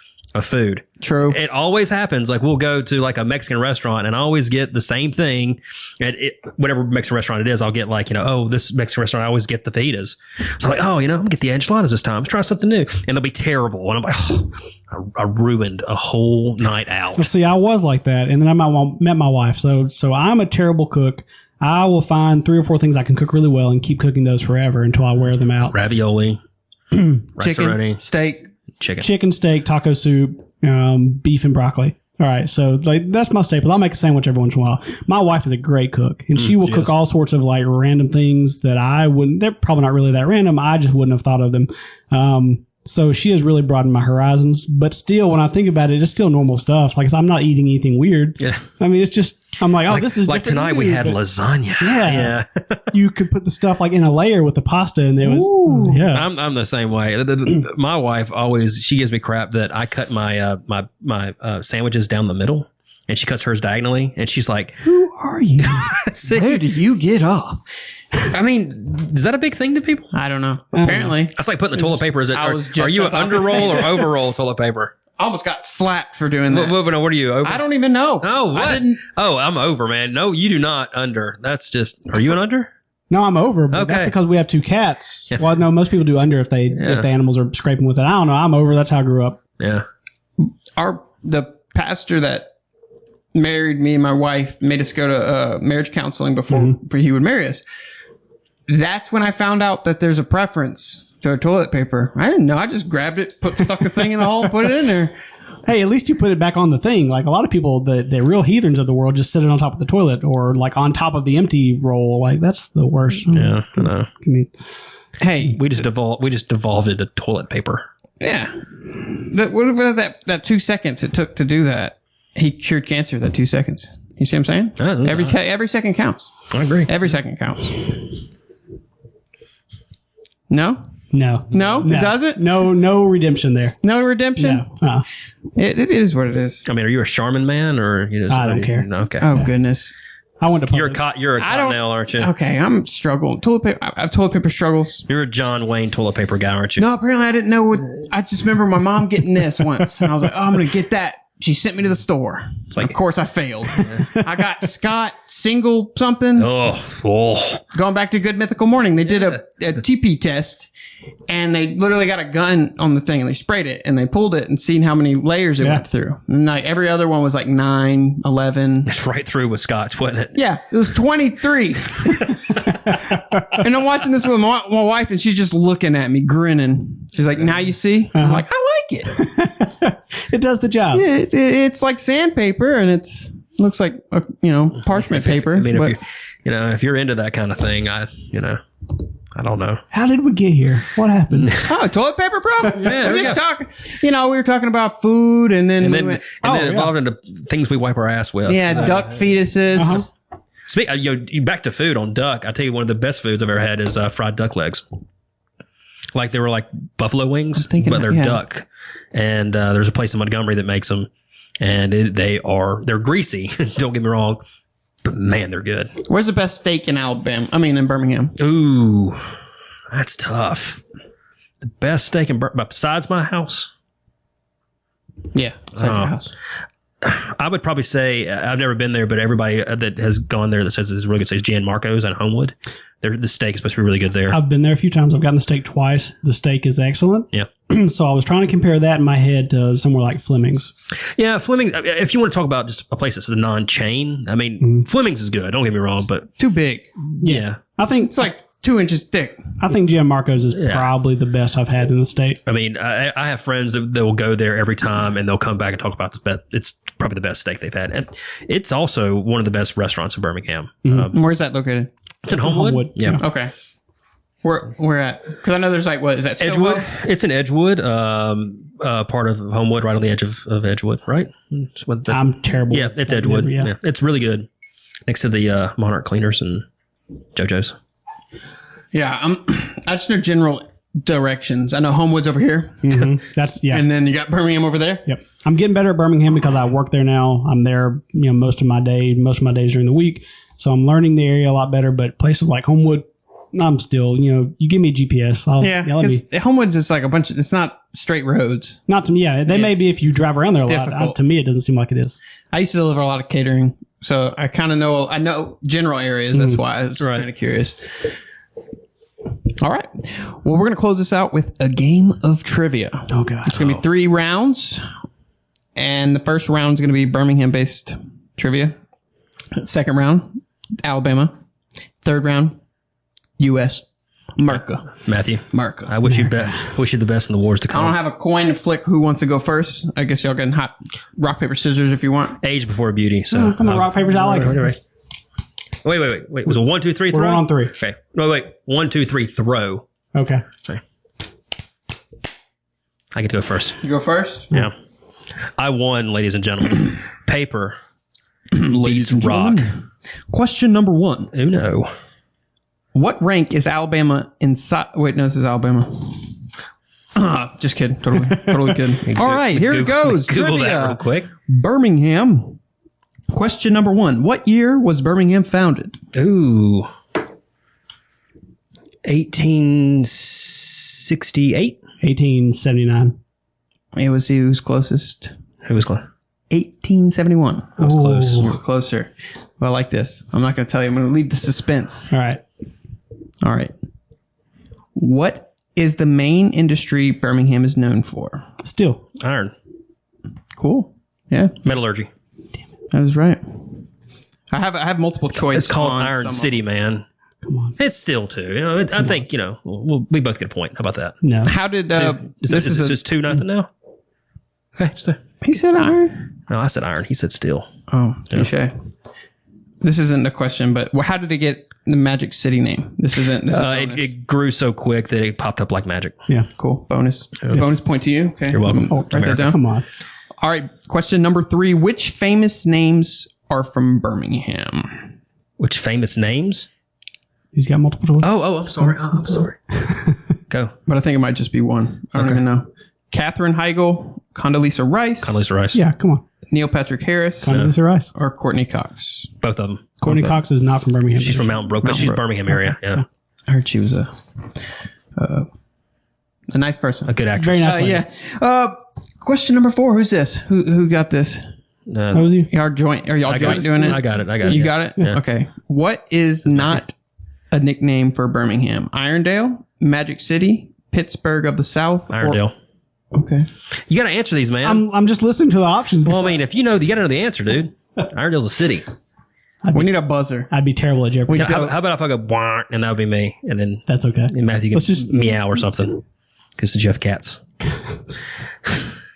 food. True. It always happens. Like we'll go to like a Mexican restaurant and I always get the same thing. And whatever Mexican restaurant it is, I'll get like, you know, oh, this Mexican restaurant, I always get the fajitas. So I'm like, oh, you know, I'm gonna get the enchiladas this time. Let's try something new. And they'll be terrible. And I'm like, oh, I ruined a whole night out. Well, see, I was like that. And then I met my wife. So I'm a terrible cook. I will find 3 or 4 things I can cook really well and keep cooking those forever until I wear them out. Ravioli, Chicken, steak. Chicken, steak, taco soup, beef and broccoli. All right. So like that's my staple. I'll make a sandwich every once in a while. My wife is a great cook and she will cook all sorts of like random things that I wouldn't, they're probably not really that random. I just wouldn't have thought of them. So she has really broadened my horizons, but still when I think about it, it's still normal stuff. Like I'm not eating anything weird. Yeah. I mean, it's just, I'm like, oh, this is like tonight we had lasagna. Yeah. You could put the stuff like in a layer with the pasta and there was, yeah. I'm the same way. My wife always, she gives me crap that I cut my sandwiches down the middle and she cuts hers diagonally and she's like, who are you? Where do you get off? I mean, is that a big thing to people? I don't know. Apparently. That's like putting the toilet paper. Are you an about to under roll or over roll toilet paper? I almost got slapped for doing that. What are you, over? I don't even know. Oh, what? I didn't. Oh, I'm over, man. No, you do not under. That's just, are you an under? No, I'm over, but Okay. that's because we have 2 cats. Yeah. Well, no, most people do under if the animals are scraping with it. I don't know. I'm over. That's how I grew up. Yeah. The pastor that married me and my wife made us go to marriage counseling before he would marry us. That's when I found out that there's a preference to toilet paper. I didn't know. I just grabbed it, stuck the thing in the hole, put it in there. Hey, at least you put it back on the thing. Like a lot of people, the real heathens of the world just sit it on top of the toilet or like on top of the empty roll. Like that's the worst. Yeah, I know. I mean, Hey, We just devolved into toilet paper. yeah. What about that 2 seconds it took to do that? He cured cancer that 2 seconds. You see what I'm saying? Every second counts. I agree. Every second counts. No? no, It doesn't? no redemption there. No redemption? No. It is what it is. I mean, are you a Charmin man or you just? I don't care. No, okay. Oh, goodness. I went to You're a Publix. you're a I don't- Cottonelle, aren't you? Okay, I'm struggling. Toilet paper. I have toilet paper struggles. You're a John Wayne toilet paper guy, aren't you? No, apparently I didn't know what. I just remember my mom getting this once. And I was like, oh, I'm going to get that. She sent me to the store. like- Of course, I failed. I got Scott single something. Oh. Going back to Good Mythical Morning, they did a TP test. And they literally got a gun on the thing and they sprayed it and they pulled it and seen how many layers it went through. And like every other one was like 9, 11. It's right through with Scotch, wasn't it? Yeah, it was 23. And I'm watching this with my wife and she's just looking at me, grinning. She's like, now you see? I'm like, I like it. It does the job. It's like sandpaper and looks like, parchment paper. I mean, if you're into that kind of thing, I don't know. How did we get here? What happened? Oh, toilet paper, bro? Yeah, We're just talking. We were talking about food and then And then evolved into things we wipe our ass with. Yeah, duck fetuses. Back to food on duck. I tell you, one of the best foods I've ever had is fried duck legs. Like they were like buffalo wings, but they're duck. And there's a place in Montgomery that makes them. And they're greasy. Don't get me wrong, but man, they're good. Where's the best steak in Alabama? I mean, in Birmingham. Ooh, that's tough. The best steak besides my house. Yeah, inside your house. I would probably say I've never been there, but everybody that has gone there that says it's really good steak is Jan Marco's at Homewood. The steak is supposed to be really good there. I've been there a few times. I've gotten the steak twice. The steak is excellent. Yeah. So I was trying to compare that in my head to somewhere like Fleming's. Yeah, Fleming's. If you want to talk about just a place that's a non-chain, I mean, Fleming's is good. Don't get me wrong, but Too big. yeah. I think It's like 2 inches thick. I think Gianmarco's is probably the best I've had in the state. I mean, I have friends that will go there every time, and they'll come back and talk about the best. It's probably the best steak they've had, and it's also one of the best restaurants in Birmingham. Where's that located? It's in Homewood. Homewood, Yeah. Okay. Where at? Because I know there's like, what is that? Edgewood. Stillwell? It's in Edgewood, part of Homewood, right on the edge of Edgewood, right? I'm terrible. Yeah, it's Edgewood. Yeah, it's really good. Next to the Monarch Cleaners and JoJo's. Yeah, I just know general directions. I know Homewood's over here, That's and then you got Birmingham over there. Yep. I'm getting better at Birmingham because I work there now. I'm there, most of my days during the week. So I'm learning the area a lot better. But places like Homewood, I'm still, you give me a GPS. Because Homewood's is like a bunch of, it's not straight roads. Not to me. Yeah, they may be if you drive around there a lot. Difficult. To me, it doesn't seem like it is. I used to deliver a lot of catering, so I kind of know, general areas. That's why I was kind of curious. All right. Well, we're going to close this out with a game of trivia. Oh, God. It's going to be 3 rounds. And the first round is going to be Birmingham-based trivia. Second round, Alabama. Third round, U.S. America. Matthew, America. I wish you the best in the wars to I come. don't have a coin to flick who wants to go first. I guess y'all getting hot rock, paper, scissors if you want. Age before beauty. So Come on, rock, papers. I like it. Anyway. Wait. Was it 1, 2, 3 throw? We're 1 on 3. Okay. No, wait. 1, 2, 3 throw. Okay. Sorry. I get to go first. You go first? Yeah. I won, ladies and gentlemen. Paper Ladies and rock. gentlemen. Question number 1. Uno. What rank is Alabama in Wait, no, this is Alabama. Just kidding. Totally kidding. All right, here it goes. Google Trivia. that real quick. Birmingham. Question number 1. What year was Birmingham founded? Ooh. 1868. 1879. It was who's closest. Who was close? 1871. I was close. You were closer. Well, I like this. I'm not going to tell you. I'm going to leave the suspense. All right. All right. What is the main industry Birmingham is known for? Still. Iron. Cool. Yeah, Metallurgy. that was right. I have multiple choice. It's called on Iron some City, man. Come on. It's still 2. I think, we both get a point. How about that? No. How did Is this just 2-0 now? Okay, just there. he said iron? No, I said iron. He said steel. Oh, touche. This isn't a question, but how did it get the Magic City name? This isn't. This is bonus. It grew so quick that it popped up like magic. Yeah. Cool. Bonus point to you. Okay, You're welcome. Write that down. Come on. All right. Question number 3. Which famous names are from Birmingham? Which famous names? He's got multiple choice. Oh, I'm sorry. I'm sorry. Go. But I think it might just be one. I don't even know. Catherine Heigl, Condoleezza Rice, Condoleezza Rice. Yeah, come on. Neil Patrick Harris, Condoleezza Rice. or Courtney Cox. Both of them. Courtney Cox is not from Birmingham. She's from Mountain Brook, but she's Birmingham area. Yeah. I heard she was a nice person. A good actress. Very nice lady. Yeah. Question number 4. Who's this? Who got this? What was he? Y'all joint? Are y'all I got joint it. doing it? I got it. You got it? Yeah. Okay. What is not a nickname for Birmingham? Irondale, Magic City, Pittsburgh of the South, Irondale. Okay. You got to answer these, man. I'm just listening to the options. Well, I mean, if you got to know the answer, dude. Irondale's a city. We need a buzzer. I'd be terrible at Jeopardy. How about if I go "Bwah," and that would be me, and then That's okay. Matthew Let's can just- meow or something because you have cats.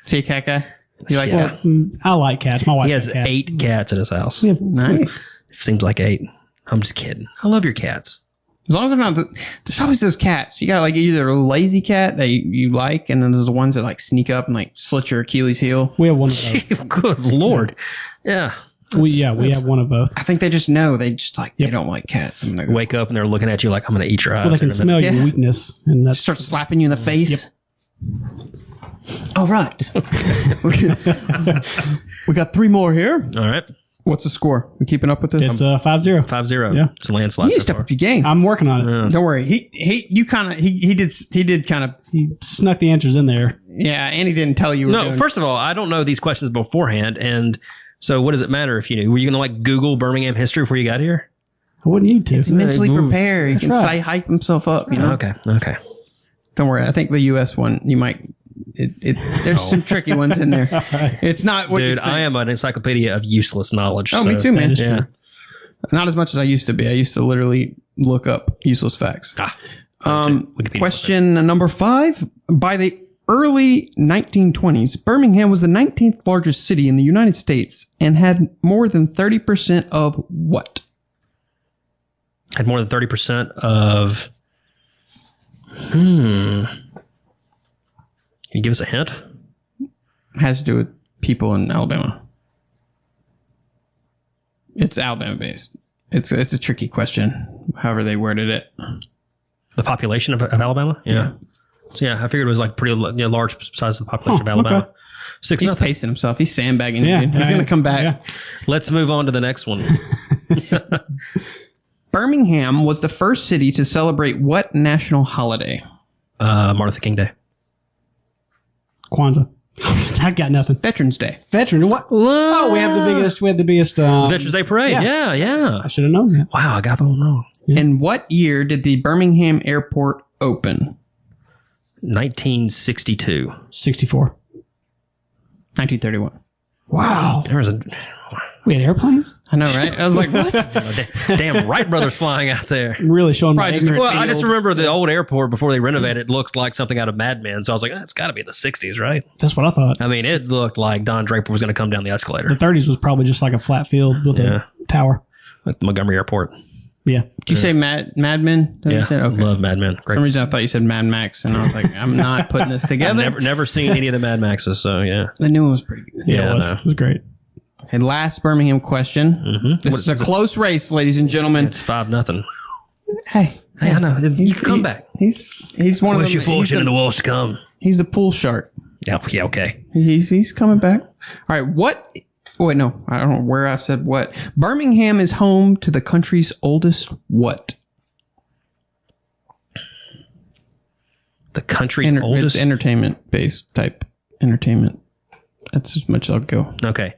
See a cat guy? You like Yeah. cats? I like cats. My wife He has has cats. 8 cats at his house. Yeah. Nice. Seems like 8. I'm just kidding. I love your cats. As long as they're not, there's always those cats. You got like either a lazy cat that you like, and then there's the ones that like sneak up and like slit your Achilles heel. We have one of those. Good Lord. Yeah. We have one of both. I think they just know they just like they don't like cats. I mean, they Wake up and they're looking at you like I'm going to eat your eyes. Well, they can smell your Yeah. weakness, and that's start slapping you in the face. All right. We got 3 more here. All right. What's the score? We keeping up with this? It's 5-0. 5-0. Yeah. It's a landslide You need to so step far. up your game. I'm working on it. Don't worry. He did kind of, He snuck the answers in there. yeah, and he didn't tell you. No, first of all, I don't know these questions beforehand. And so what does it matter if you knew? Were you going to like Google Birmingham history before you got here? I wouldn't need to. He's mentally Ooh. prepared. He can right. hype himself up. You know? Okay. Okay. Don't worry. I think the U.S. one, you might. There's some tricky ones in there. It's not what you Dude, think. I am an encyclopedia of useless knowledge. Oh, so- me too, man. is Yeah. true. Not as much as I used to be. I used to literally look up useless facts. Wikipedia. Question number 5. By the early 1920s, Birmingham was the 19th largest city in the United States and had more than 30% of what? Had more than 30% of. Can you give us a hint? Has to do with people in Alabama. It's Alabama based. It's a tricky question, however they worded it. The population of Alabama? Yeah. So, yeah, I figured it was like pretty large size of the population of Alabama. okay. 6 He's nothing. pacing himself. He's sandbagging you, Yeah, dude. He's yeah, going to come back. yeah. Let's move on to the next one. Birmingham was the first city to celebrate what national holiday? Martha King Day. Kwanzaa. I got nothing. Veterans Day. Veteran. What? Oh, we have the biggest. Veterans Day Parade. yeah. Yeah. I should have known that. Wow, I got that one wrong. In what year did the Birmingham airport open? 1962. 64. 1931. Wow. There was a We had airplanes? I know, right? I was like, what? damn Wright brothers flying out there. Really showing my Probably just ignorance. Well, I just remember the old airport before they renovated it looked like something out of Mad Men. So I was like, it's got to be the 60s, right? That's what I thought. I mean, it looked like Don Draper was going to come down the escalator The 30s was probably just like a flat field with Yeah. a tower. at the Montgomery Airport. Yeah. Did you say Mad Men? That Yeah, you said? Okay. love Mad Men. For Great. some reason, I thought you said Mad Max, and I was like, I'm not putting this together. Never seen any of the Mad Maxes, so yeah. The new one was pretty good. Yeah, Yeah, it was. I know. It was great. Okay, last Birmingham question. This is a close race, ladies and gentlemen. It's 5-0. Hey, Hey, I know. You can come back. He's one of Wish you them. fortune in the walls to come. He's the pool shark. Yeah, okay. He's coming back. All right, what? Oh, wait, no, I don't know where I said what. Birmingham is home to the country's oldest what? The country's oldest. It's entertainment-based type entertainment. That's as much as I'll go. Okay.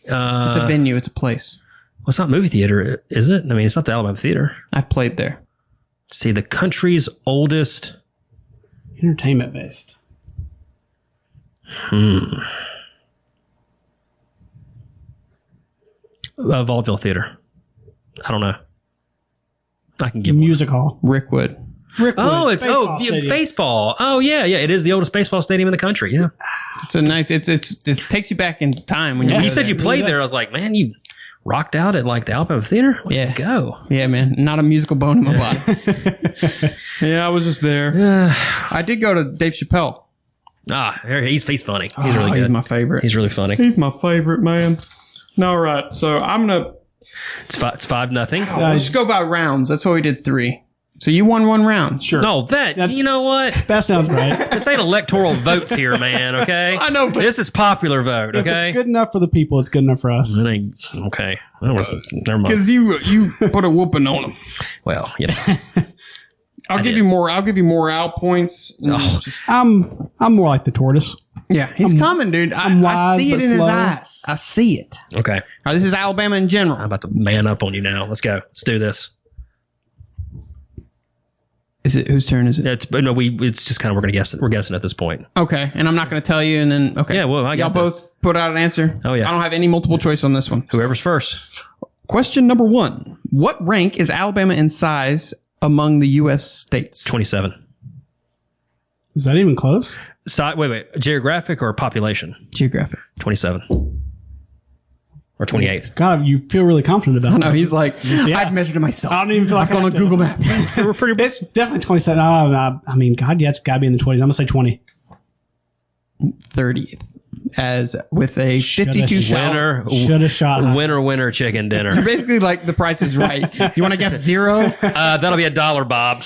It's a venue. It's a place. Well, it's not movie theater, is it? I mean, it's not the Alabama Theater. I've played there. See, the country's oldest. Entertainment based. Vaudeville Theater. I don't know. I can give one. Music hall. Rickwood. Oh, it's Baseball stadium. baseball. Oh, yeah. It is the oldest baseball stadium in the country. Yeah. It's a nice. It takes you back in time when you. When go you said there. you played there, I was like, man, you rocked out at like the Alabama Theater. Way Yeah. to go. Yeah, man. Not a musical bone in my body. Yeah, I was just there. I did go to Dave Chappelle. Ah, he's funny. He's really good. He's my favorite. He's really funny. He's my favorite, man. All right, so I'm gonna It's 5-0. let's just go by rounds. That's why we did 3. So you won 1 round. Sure. No, you know what? That sounds right. This ain't electoral votes here, man. Okay, I know, but this is popular vote. If Okay, it's good enough for the people, it's good enough for us. It ain't- okay. Never mind. because you put a whooping on him. Well, you know, I'll give you more. I'll give you morale points. And just- I'm more like the tortoise. yeah, he's coming, dude. I wise, see it but in his slow. eyes. I see it. okay. All right, this is Alabama in general. I'm about to man up on you now. Let's go. Let's do this. Is it whose turn is it? It's just kind of we're gonna guess. We're guessing at this point. Okay, and I'm not going to tell you. And then okay, Yeah, well, I y'all got this. both put out an answer. Oh, yeah. I don't have any multiple choice on this one. Whoever's first. Question number 1: what rank is Alabama in size among the U.S. states? 27. Is that even close? Wait. Geographic or population? Geographic. 27. Or 28th. God, you feel really confident about No, that. he's like, I've measured it myself. I don't even feel like I've gone I on have to- Google Maps. We're pretty. It's definitely 27. I mean, God, yeah, it's got to be in the 20s. I'm gonna say 20. 30th, as with a 52 shot. Winner. Should have shot. Winner chicken dinner. Basically, like the Price is Right. You want to guess 0? That'll be $1, Bob.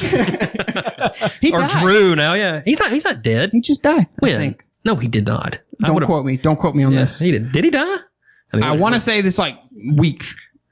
He Or died. Drew now, yeah. He's not dead. He just died. When? I think. No, he did not. Don't quote me. Don't quote me on this. He did. Did he die? I want to say this like week.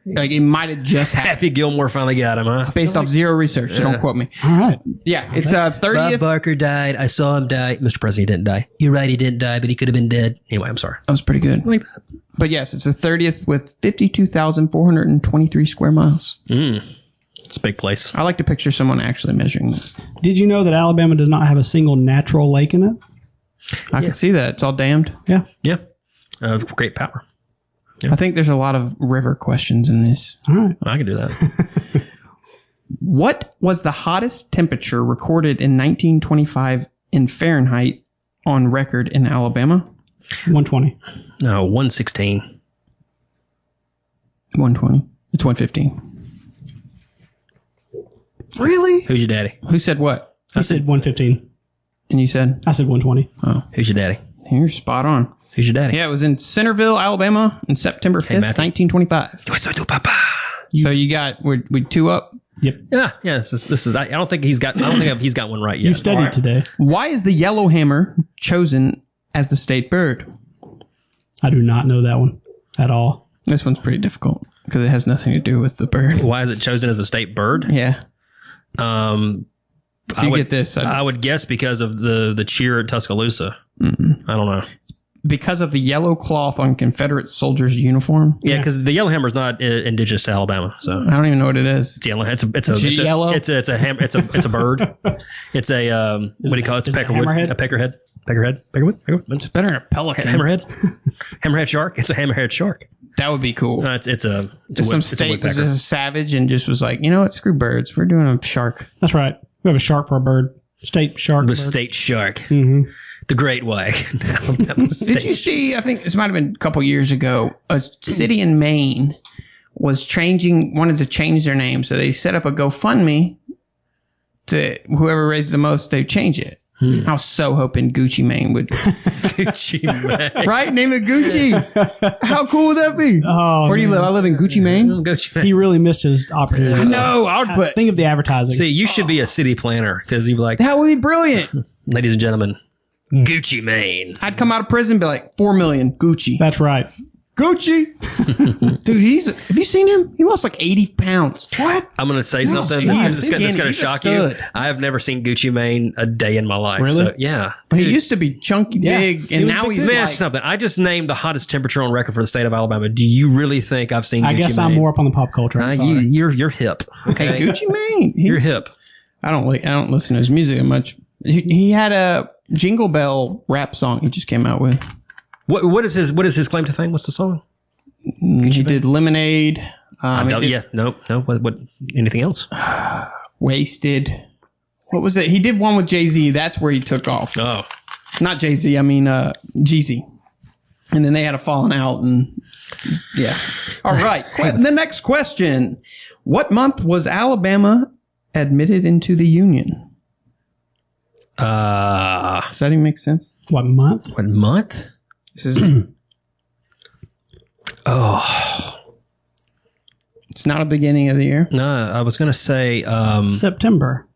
Like it might have just happened. Happy Gilmore finally got him, huh? It's based off zero research, so don't quote me. All right. Yeah, it's 30th. Bob Barker died. I saw him die. Mr. President, he didn't die. You're right, he didn't die, but he could have been dead. Anyway, I'm sorry. That was pretty good. Like that. But yes, it's the 30th with 52,423 square miles. It's a big place. I like to picture someone actually measuring that. Did you know that Alabama does not have a single natural lake in it? I can see that. It's all dammed. Yeah. Yeah. Great power. I think there's a lot of river questions in this. All right. I can do that. What was the hottest temperature recorded in 1925 in Fahrenheit on record in Alabama? 120. No, 116. 120. It's 115. Really? Who's your daddy? Who said what? I said 115. And you said? I said 120. Who's your daddy? You're spot on. Who's your daddy? Yeah, it was in Centerville, Alabama, on September 5th, 1925. So you got we 2 up. Yep. Yeah. This is. I don't think he's got one right yet. You studied today. Why is the yellowhammer chosen as the state bird? I do not know that one at all. This one's pretty difficult because it has nothing to do with the bird. Why is it chosen as a state bird? Yeah. If you would get this, I would guess because of the cheer at Tuscaloosa. I don't know. Because of the yellow cloth on Confederate soldiers' uniform. Yeah, because the yellowhammer is not indigenous to Alabama, so I don't even know what it is. it's yellow. It's a yellow? It's a bird. It's a what do you call it? It's a peckerwood. hammerhead? A peckerhead. Peckerwood. It's better than a pelican. Hammerhead. Hammerhead shark. It's a hammerhead shark. That would be cool. No, it's a Some state was just a savage and just was like, you know what? Screw birds. We're doing a shark. That's right. We have a shark for a bird. State shark. The bird. state shark. The Great White. Did you see? I think this might have been a couple years ago. A city in Maine wanted to change their name, so they set up a GoFundMe to whoever raised the most, they change it. I was so hoping Gucci Mane would. Gucci Mane. Right? Name it Gucci. How cool would that be? Oh, Where do you live? I live in Gucci Mane. Gucci Mane. He really missed his opportunity. No, I would put. Think of the advertising. See, you should be a city planner because you'd be like, That would be brilliant. ladies and gentlemen, Gucci Mane. I'd come out of prison and be like, 4 million, Gucci. That's right. Gucci. Dude, have you seen him? He lost like 80 pounds. What? I'm going to say something that's going to shock you. I have never seen Gucci Mane a day in my life. Really? So, yeah. He used to be chunky, big, and was now big he's too. Let me like, ask you something. I just named the hottest temperature on record for the state of Alabama. Do you really think I've seen Gucci Mane? I guess I'm more up on the pop culture. I'm sorry. You're hip. Okay, hey, Gucci Mane. You're hip. I don't listen to his music much. He had a Jingle Bell rap song he just came out with. What is his claim to fame? What's the song? He did Lemonade. No. What? Anything else? Wasted. What was it? He did one with Jay-Z. That's where he took off. Oh, Not Jay-Z. I mean Jeezy. And then they had a falling out. And yeah. All right. The next question. What month was Alabama admitted into the Union? Does that even make sense? What month? what month? This is. It's not a beginning of the year. No, I was going to say September.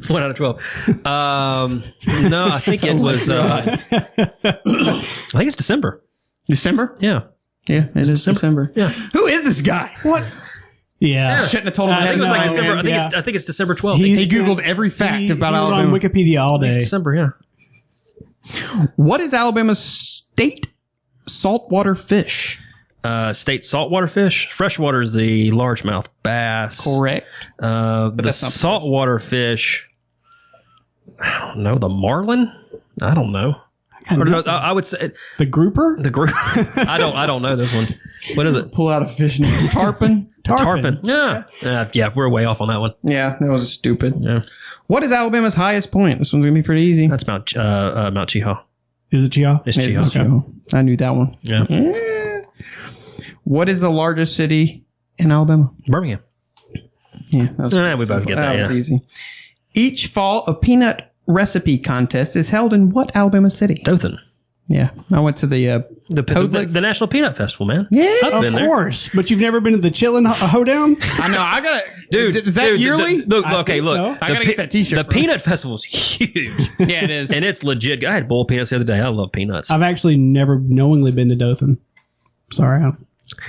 1 out of 12. No, I think it was. I think it's December. December? Yeah. Yeah, it is December. Yeah. Who is this guy? What? Yeah. Shouldn't have told him. I think it was like No, December. man, I think it's December 12th. He's- He Googled every fact about he was Alabama. on Wikipedia all day. It's December. Yeah. What is Alabama's state saltwater fish? State saltwater fish. Freshwater is the largemouth bass. Correct. The that's not saltwater fish. I don't know. The marlin. I don't know. Or no, I would say The grouper? the group. I don't know this one. What is it? Pull out a fish name. Tarpon? Tarpon. Yeah. Yeah. We're way off on that one. Yeah, that was stupid. Yeah. What is Alabama's highest point? This one's going to be pretty easy. That's Mount Cheahaw. Is it Chia? It's Maybe Cheahaw. so. I knew that one. Yeah. What is the largest city in Alabama? Birmingham. Yeah, that was We both get that. was Yeah. easy. Each fall, a peanut recipe contest is held in what Alabama city? Dothan. Yeah, I went to the The National Peanut Festival, man. Yeah, I've been Of there. course. But you've never been to the Chillin' Hoedown? I know. I gotta, Dude, Is that yearly? Look, I okay, think look. so. I gotta get that T-shirt, The bro. Peanut Festival's huge. Yeah, it is. And it's legit. I had bowl peanuts the other day. I love peanuts. I've actually never knowingly been to Dothan. Sorry.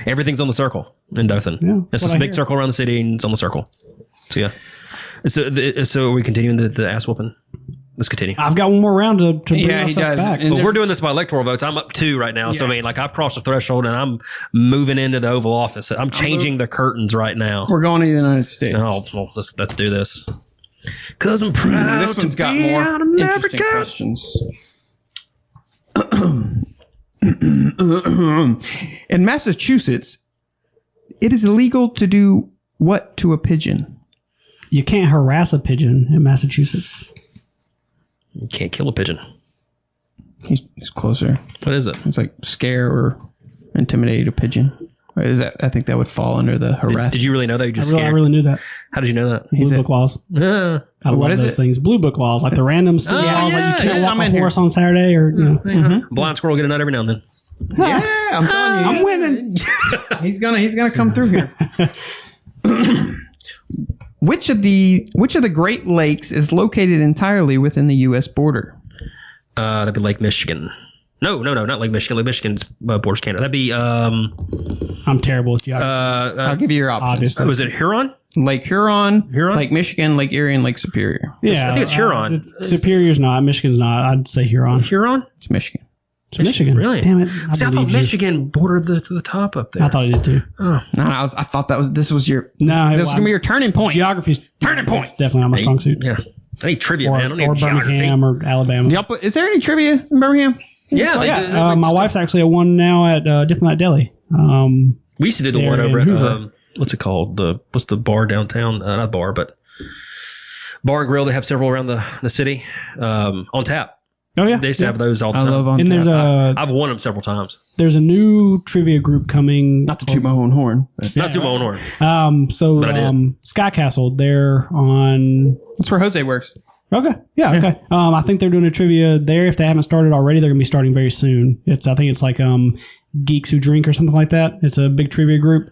Everything's on the circle in Dothan. Yeah, It's what just I a big hear. circle around the city, and it's on the circle. So yeah. So are we continuing the ass whooping? Let's continue. I've got one more round to bring Yeah, he myself does. back. And Well, we're doing this by electoral votes. I'm up 2 right now. So, I mean, like, I've crossed the threshold and I'm moving into the Oval Office. I'm changing the curtains right now. We're going to the United States. Oh, well, let's do this. Because I'm proud This one's to got be more out interesting America. questions. In Massachusetts, it is illegal to do what to a pigeon? You can't harass a pigeon in Massachusetts. You can't kill a pigeon. He's closer. What is it? It's like scare or intimidate a pigeon. Or is that? I think that would fall under the harassment. Did you really know that? You just I scared? really knew that. How did you know that? Blue book laws. I What love is those it? things. Blue book laws, like the random city laws, like you yeah. can't Some walk in a here. horse on Saturday, or Blind squirrel get a nut every now and then. Yeah, I'm telling you, I'm winning. he's gonna come through here. Which of the Great Lakes is located entirely within the U.S. border? That'd be Lake Michigan. No, not Lake Michigan. Lake Michigan's borders Canada. That'd be I'm terrible with geography. I'll give you your options. Obviously. was it Huron? Lake Huron, Huron? Lake Michigan, Lake Erie, and Lake Superior. Yeah, I think it's Huron. Superior's not. Michigan's not. I'd say Huron. Huron? It's Michigan. It's Michigan. Really? Damn it. See, I thought believe you. Michigan bordered to the top up there. I thought it did too. No, I thought this was your No, this was gonna be your turning point. Geography's Turning point. It's definitely not my strong suit. Yeah. I need trivia, man. I don't need Or geography. Birmingham or Alabama. Yep. Is there any trivia in Birmingham? Yeah, they Yeah, do. Like, my wife's actually at one now at Diplomat Deli. we used to do the there one over in at Hoover. what's it called? What's the bar downtown? Not bar, but bar and grill. They have several around the city. On tap. Oh yeah, They used to have those all the I time. love on. and there's I've won them several times. there's a new trivia group coming. not to toot my own horn. But Not to my own horn. So But I did. Sky Castle, they're on. that's where Jose works. Okay, yeah, okay. I think they're doing a trivia there. If they haven't started already, they're gonna be starting very soon. I think it's like Geeks Who Drink or something like that. It's a big trivia group,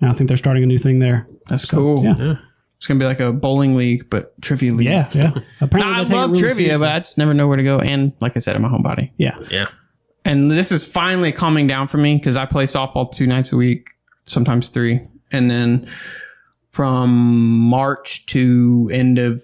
and I think they're starting a new thing there. That's cool. Yeah. It's gonna be like a bowling league, but trivia league. Yeah. Apparently, I they take it love really trivia, seriously. but I just never know where to go. And like I said, in my homebody. Yeah. Yeah. And this is finally calming down for me because I play softball 2 nights a week, sometimes 3. And then from March to end of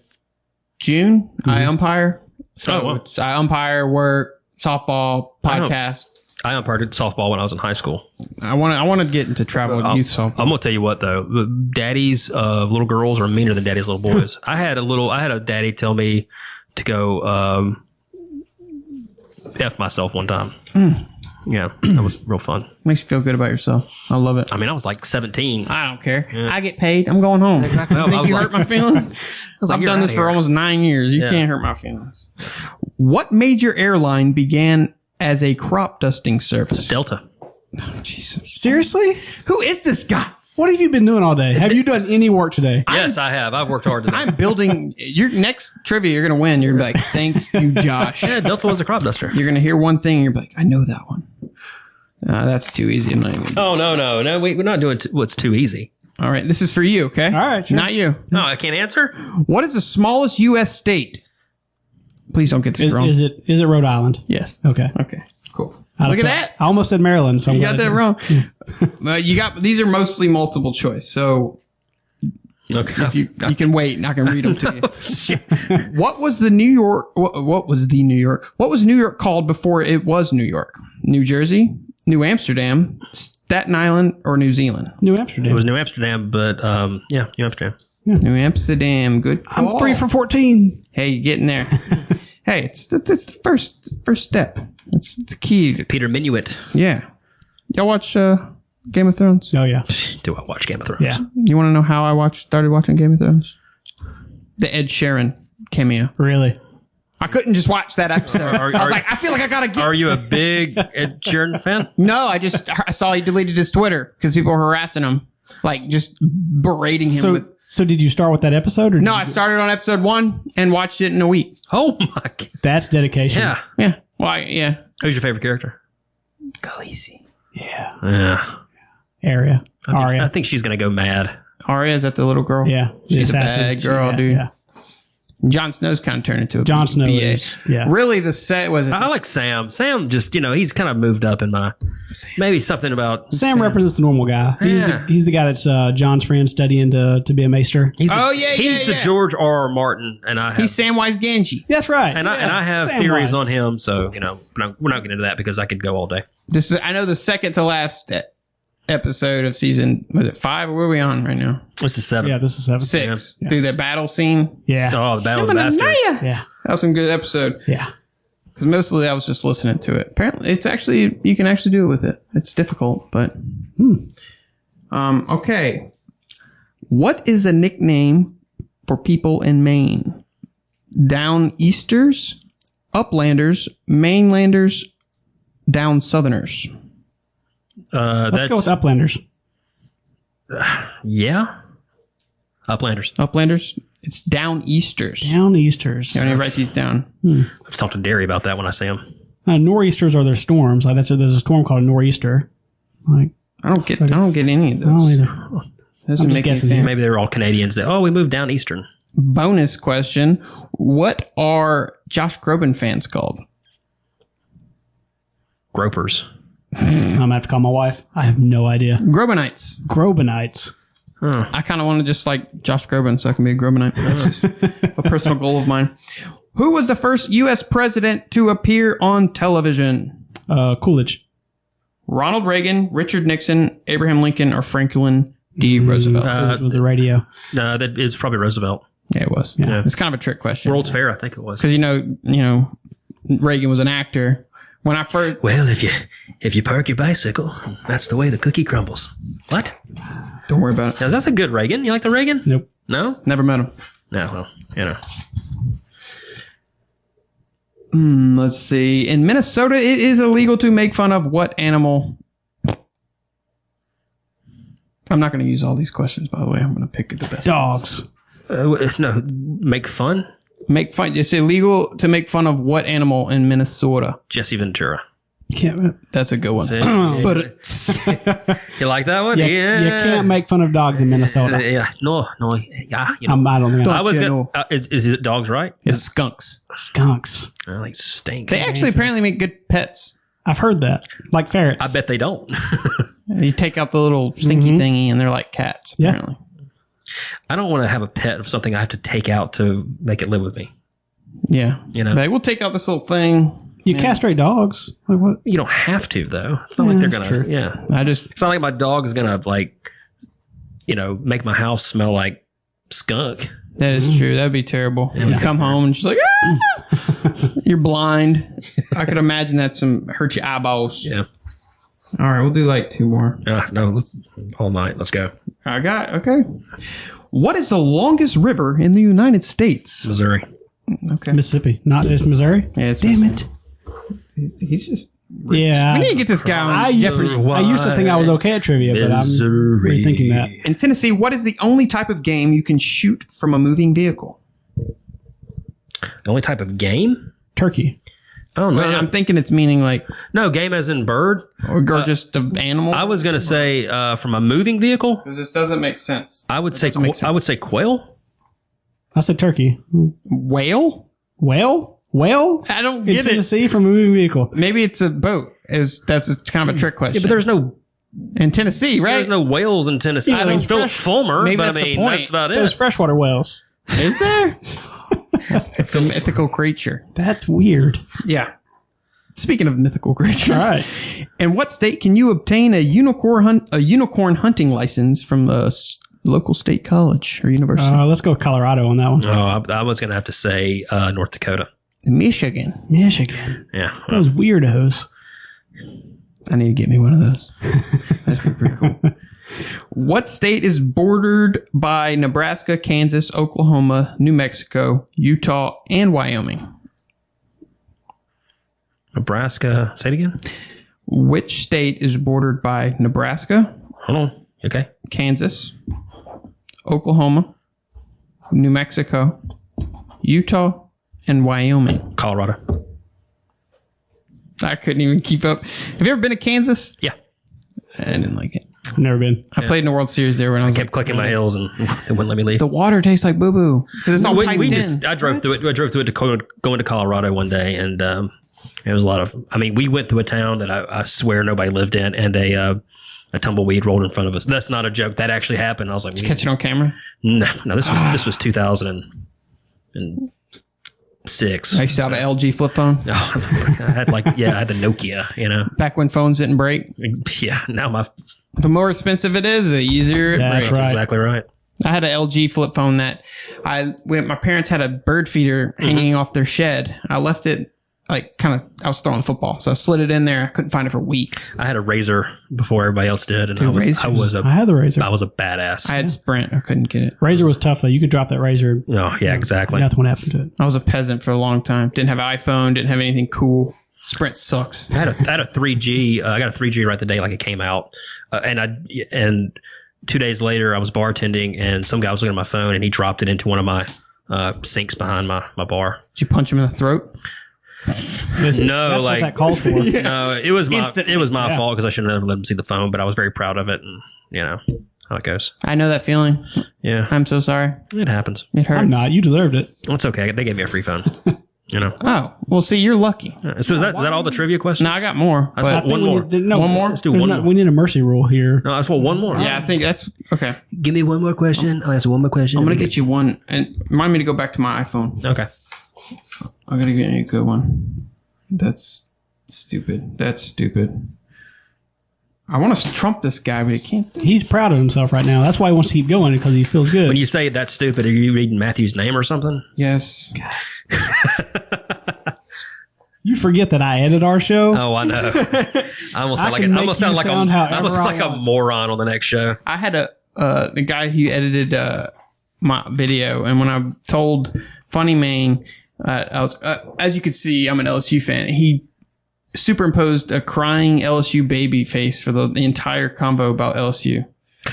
June, I umpire. So Oh, wow. it's, I umpire, work, softball, podcast. I umpired softball when I was in high school. I want to get into travel youth softball. I'm gonna tell you what though, the daddies of little girls are meaner than daddies of little boys. I had a daddy tell me to go F myself one time. Yeah, that was real fun. Makes you feel good about yourself. I love it. I mean, I was like 17. I don't care. I get paid. I'm going home. Exactly. No, I Think was you like- hurt my feelings? like, I've "You're done this outta for here." almost 9 years. You Yeah. can't hurt my feelings. What major airline began as a crop dusting service? Delta. Jesus. Seriously? Who is this guy? What have you been doing all day? Have you done any work today? Yes, I have. I've worked hard today. I'm building your next trivia. You're going to win. You're going to be like, thank you, Josh. Yeah, Delta was a crop duster. You're going to hear one thing. And you're like, I know that one. That's too easy. I'm not even. Oh no! We're not doing what's too easy. All right. This is for you. Okay. All right, sure. Not you. No, I can't answer. What is the smallest U.S. state? Please don't get this wrong. Is it Rhode Island? Yes. Okay. Okay. Cool. I Look at thought- that. I almost said Maryland. So You got that wrong. You got these are mostly multiple choice, so Okay. you can wait, and I can read them to you. What was the New York? What was New York called before it was New York? New Jersey, New Amsterdam, Staten Island, or New Zealand? New Amsterdam. It was New Amsterdam, but yeah, New Amsterdam. New Amsterdam. Good call. I'm 3 for 14. Hey, you getting there? Hey, it's the first step. It's the key. Peter Minuit. Yeah. Y'all watch Game of Thrones? Oh yeah. Do I watch Game of Thrones? Yeah. You want to know how I started watching Game of Thrones? The Ed Sheeran cameo. Really. I couldn't just watch that episode. I was like, I feel like I gotta get. Are you a big Ed Sheeran fan? No, I saw he deleted his Twitter because people were harassing him, like just berating him. So did you start with that episode or No, I started on episode 1 and watched it in a week. Oh my! God. That's dedication. Yeah. Yeah. Why? Yeah. Who's your favorite character? Khaleesi. Yeah. Yeah. Arya. I think she's going to go mad. Arya, is that the little girl? Yeah. She's a assassin. bad girl, dude. Yeah. Jon Snow's kind of turned into a Jon Snow BA. is, yeah. Really, the set was. I like Sam. Sam just, he's kind of moved up in my, maybe something about. Sam represents the normal guy. Yeah. He's the guy that's John's friend studying to be a maester. He's He's the George R. R. Martin, and I have, He's Samwise Gamgee. That's right. and I have Samwise. theories on him. So we're not getting into that because I could go all day. This is, I know, the second to last episode of season, was it 5? Where are we on right now? This is 7. Yeah, this is 7. 6. Yeah. Through that battle scene. Yeah. Oh, the Battle of the Bastards. Yeah. That was some good episode. Yeah. Because mostly I was just listening to it. Apparently, it's actually, you can actually do it with it. It's difficult, but. Okay. What is a nickname for people in Maine? Down Easters, Uplanders, Mainlanders, Down Southerners. Let's go with Uplanders. Yeah. Uplanders. Uplanders. It's Down Easters. Down Easters. I need to write these down. I've talked to Derry about that when I see him. Nor'easters are their storms. Like there's a storm called a nor'easter. Like I don't get any of I don't those. either. Doesn't I'm just make any guessing. sense. Maybe they were all Canadians. We moved down Eastern. Bonus question. What are Josh Groban fans called? Gropers. I'm gonna have to call my wife. I have no idea. Grobanites. Grobanites. I kind of want to just like Josh Groban so I can be a Grobanite. That's just a personal goal of mine. Who was the first U.S. president to appear on television? Coolidge. Ronald Reagan, Richard Nixon, Abraham Lincoln, or Franklin D. Roosevelt? Coolidge was the radio. No, that it's probably Roosevelt. Yeah, it was. Yeah. It's kind of a trick question. World's Fair, I think it was. Because, Reagan was an actor. When I first... Well, if you park your bicycle, that's the way the cookie crumbles. What? Don't worry about it. Now, that's a good Reagan. You like the Reagan? Nope. No? Never met him. No, well, Let's see. In Minnesota, it is illegal to make fun of what animal? I'm not going to use all these questions, by the way. I'm going to pick the best Dogs. no, make fun? Make fun. It's illegal to make fun of what animal in Minnesota? Jesse Ventura. Can't, That's a good one. but You like that one? you can't make fun of dogs in Minnesota. Yeah. No. Yeah. I don't think I was you gonna. know. Is it dogs, right? It's skunks. skunks. I like stink. They actually apparently make good pets. I've heard that. Like ferrets. I bet they don't. You take out the little stinky thingy, and they're like cats. Yeah. Apparently. I don't want to have a pet of something I have to take out to make it live with me. Yeah. Know? We'll take out this little thing. You castrate dogs. Like what? You don't have to, though. It's not like they're that's gonna. true. Yeah. It's not like my dog is gonna make my house smell like skunk. That is true. That'd be terrible. You come home and she's like, ah! You're blind. I could imagine that hurt your eyeballs. Yeah. All right, we'll do like 2 more. No. All night. Let's go. I got okay. What is the longest river in the United States? Missouri. Okay. Mississippi. Not this Missouri? Yeah, it's Damn it. He's just. Yeah. We need to get this guy on I Jeopardy. used to think I was okay at trivia, but I'm Missouri. rethinking that. In Tennessee, what is the only type of game you can shoot from a moving vehicle? The only type of game? Turkey. Oh no. I'm thinking it's meaning like, No, game as in bird. or just the animal. I was gonna say from a moving vehicle. Because this doesn't make sense. I would say doesn't make I would say quail. I said turkey. Whale? Whale? Whale? I don't In get it. Tennessee from a moving vehicle. Maybe it's a boat. That's kind of a trick question. Yeah, but there's no in Tennessee, right? there's no whales in Tennessee. Yeah, I mean, those Philip fresh- Fulmer, maybe but that's I the mean point. that's about Those it. freshwater whales. Is there? It's a mythical creature. That's weird. Yeah. Speaking of mythical creatures, All right. in what state can you obtain a unicorn hunting license from a local state college or university? Let's go with Colorado on that one. Oh, I was gonna have to say North Dakota. Michigan. Michigan. Yeah. Those weirdos. I need to get me one of those. That's pretty cool. What state is bordered by Nebraska, Kansas, Oklahoma, New Mexico, Utah, and Wyoming? Nebraska. Say it again. Which state is bordered by Nebraska, Hold on. Okay. Kansas, Oklahoma, New Mexico, Utah, and Wyoming? Colorado. I couldn't even keep up. Have you ever been to Kansas? Yeah. I didn't like it. Never been. I played in the World Series there when I was Kept clicking my heels and they wouldn't let me leave. the water tastes like boo boo because it's all piped in. I drove through it. I drove through it to going to Colorado one day, and it was a lot of. I mean, we went through a town that I swear nobody lived in, and a tumbleweed rolled in front of us. That's not a joke. That actually happened. I was like, Did you catch it on camera? No. This was 2006. I used to have an LG flip phone I had I had the Nokia. You know, back when phones didn't break. yeah. Now The more expensive it is, the easier it breaks. that's exactly right. I had an LG flip phone that my parents had a bird feeder hanging off their shed. I left it I was throwing football. So I slid it in there. I couldn't find it for weeks. I had a Razor before everybody else did. And I had the Razor. I was a badass. I had Sprint. I couldn't get it. Razor was tough though. You could drop that Razor. Oh yeah, exactly. Nothing would happen to it. I was a peasant for a long time. Didn't have an iPhone. Didn't have anything cool. Sprint sucks. I had a 3G. I got a 3G right the day it came out. And 2 days later I was bartending and some guy was looking at my phone and he dropped it into one of my sinks behind my bar. Did you punch him in the throat? That's what that calls for. No, it was my fault because I shouldn't have let him see the phone, but I was very proud of it, and you know how it goes. I know that feeling. Yeah, I'm so sorry. it happens. It hurts. I'm not. You deserved it. Well, it's okay. They gave me a free phone. You know. Oh, well, see, you're lucky. So is that all the trivia questions? No, I got more. I But one more. One more? Let's do one more. We need a mercy rule here. No, that's one more. Yeah, I think that's okay. Give me one more question. I'll answer one more question. I'm gonna get you one, and remind me to go back to my iPhone. Okay. I gotta get you a good one. That's stupid. I want to trump this guy, but he can't. He's proud of himself right now. That's why he wants to keep going because he feels good. When you say that's stupid, are you reading Matthew's name or something? Yes. You forget that I edit our show. Oh, I know. I almost sound like a moron on the next show. I had the guy who edited my video, and when I told Funny Main, I was as you could see, I'm an LSU fan. He superimposed a crying LSU baby face for the entire convo about LSU,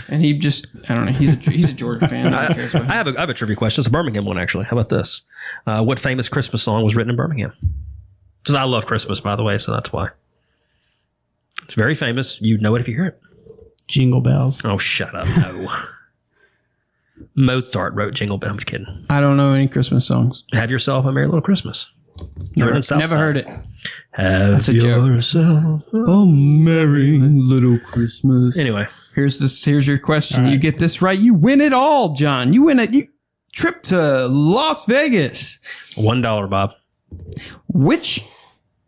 and he just I don't know. He's a Georgia fan. I have a trivia question. It's a Birmingham one actually. How about this? What famous Christmas song was written in Birmingham? Because I love Christmas, by the way, so that's why. It's very famous. You'd know it if you hear it. Jingle bells. Oh, shut up. No. Mozart wrote Jingle Bells. I'm just kidding. I don't know any Christmas songs. Have Yourself a Merry Little Christmas. Never heard it. Have a joke. yourself a merry little Christmas. Anyway. Here's your question. Right. You get this right, you win it all, John. You win it. You trip to Las Vegas. $1, Bob.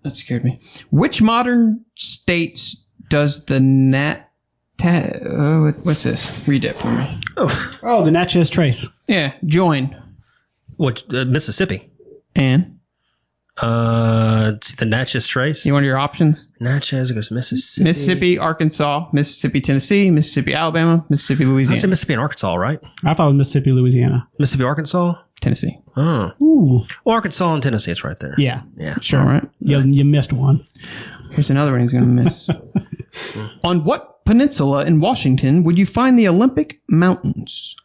That scared me. Which modern states does the what's this? Read it for me. Oh, the Natchez Trace. Yeah, join. What? Mississippi. And? The Natchez Trace. You want your options? Natchez goes to Mississippi. Mississippi, Arkansas, Mississippi, Tennessee, Mississippi, Alabama, Mississippi, I'd Louisiana. say Mississippi and Arkansas, right? I thought it was Mississippi, Louisiana. Mississippi, Arkansas? Tennessee. Oh. Ooh. Well, Arkansas and Tennessee, it's right there. Yeah. Yeah. Sure. All right. You missed one. Here's another one he's going to miss. On what peninsula in Washington would you find the Olympic Mountains?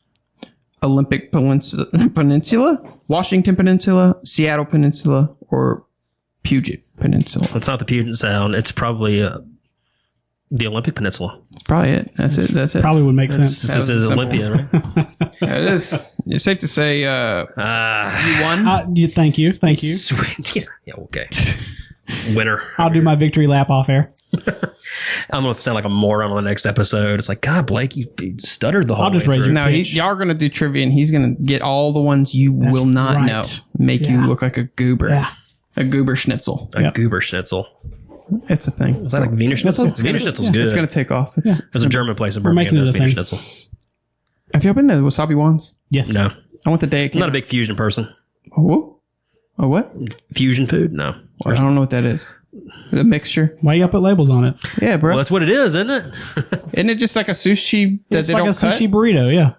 Olympic Peninsula, Washington Peninsula, Seattle Peninsula, or Puget Peninsula? It's not the Puget Sound. It's probably the Olympic Peninsula. Probably it. That's it. Probably would make sense. This is simple. Olympia, right? Yeah, it is. It's safe to say you won. Thank you. Sweet. Yeah, okay. Winner. I'll do my victory lap off air. I'm going to sound like a moron on the next episode. It's like, God, Blake, you stuttered the whole I'll just way raise through. your No, pitch. y'all are going to do trivia, and he's going to get all the ones you will not right. know. Make you Yeah. look like a goober. Yeah. A goober schnitzel. A Yep. goober schnitzel. It's a thing. Is that like Wiener Schnitzel? Wiener Schnitzel's good. It's going to take off. It's, There's a German place in We're Birmingham making that it does a Wiener thing. Schnitzel. Have you been to the Wasabi ones? Yes. No. I went the day it I'm came not a big fusion person. Oh, oh, what? Fusion food? No. I don't know what that is. The mixture? Why you gotta put labels on it? Yeah, bro. Well, that's what it is, isn't it? Isn't it just like a sushi that It's they like a don't cut? sushi burrito. Yeah.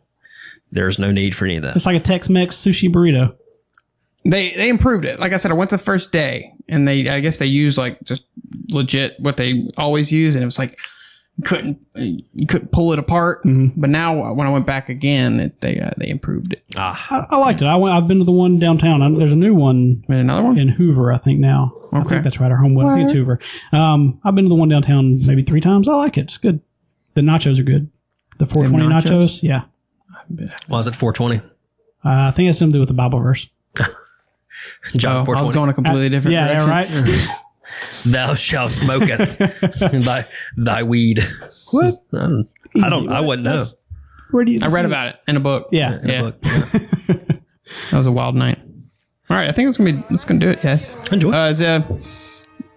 There's no need for any of that. It's like a Tex-Mex sushi burrito. They improved it. Like I said, I went the first day, and I guess they use like just legit what they always use, and it was like you couldn't pull it apart. But now when I went back again, they improved it. I liked it. I've been to the one downtown. There's a new one. Another one in Hoover, I think now. I Okay. think that's right. Our home one. I think it's Hoover. I've been to the one downtown maybe 3 times. I like it. It's good. The nachos are good. The 420 nachos. Yeah. Why is it 420? I think it's something to do with the Bible verse. John I 420. was going a completely different Yeah, direction. right. Thou shalt smoketh thy weed. What? I wouldn't know. Where do you? I read about it in a book. Yeah. In a book. That was a wild night. All right, I think that's gonna do it, guys. Enjoy.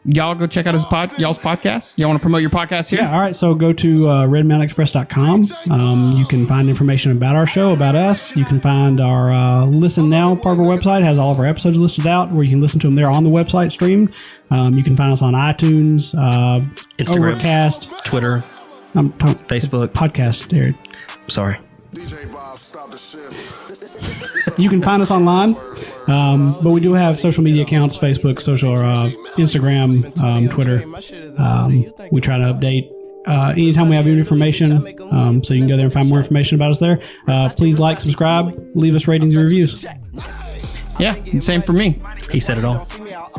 Y'all go check out y'all's podcast. Y'all want to promote your podcast here? Yeah, all right. So go to redmountainexpress.com. You can find information about our show, about us. You can find our Listen Now part of our website. It has all of our episodes listed out where you can listen to them there on the website stream. You can find us on iTunes, Instagram, Overcast, Twitter, Facebook. Podcast, Jared. Sorry. You can find us online, but we do have social media accounts: Facebook, Instagram, Twitter. We try to update anytime we have new information, so you can go there and find more information about us there. Please like, subscribe, leave us ratings and reviews. Yeah, same for me. He said it all.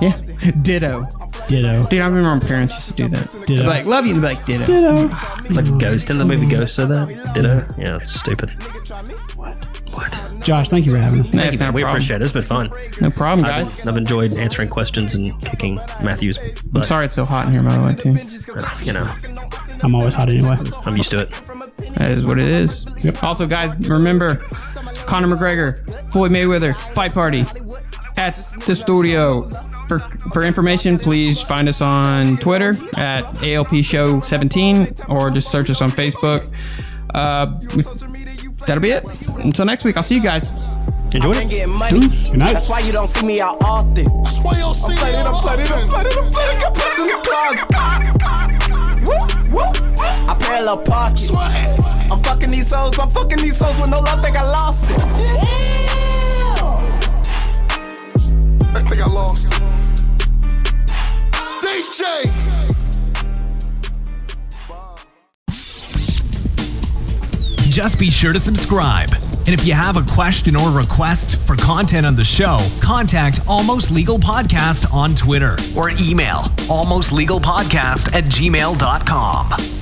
Yeah, ditto. Dude, I remember my parents used to do that. Ditto. They'd be like, love you, and be like, ditto. It's like Ghost in the movie Ghost said that. Ditto. Yeah, it's stupid. What? Josh, thank you for having us. Nah, it's not a We problem. appreciate it. It's been fun. No problem, guys. I've enjoyed answering questions and kicking Matthew's I'm butt. sorry it's so hot in here, by the way, too. You know, I'm always hot anyway. I'm used to it. That is what it is. Also, guys, remember, Conor McGregor, Floyd Mayweather, fight party at the studio. For information, please find us on Twitter at ALP Show 17 or just search us on Facebook. That'll be it. Until next week, I'll see you guys. Enjoy Been it. getting money. Good night. That's why you don't see me out often. That's why you'll see me. I'm I parallel pocket. I'm fucking these hoes with no love, think I lost it. I think I lost it. DJ! Just be sure to subscribe. And if you have a question or request for content on the show, contact Almost Legal Podcast on Twitter or email almostlegalpodcast@gmail.com.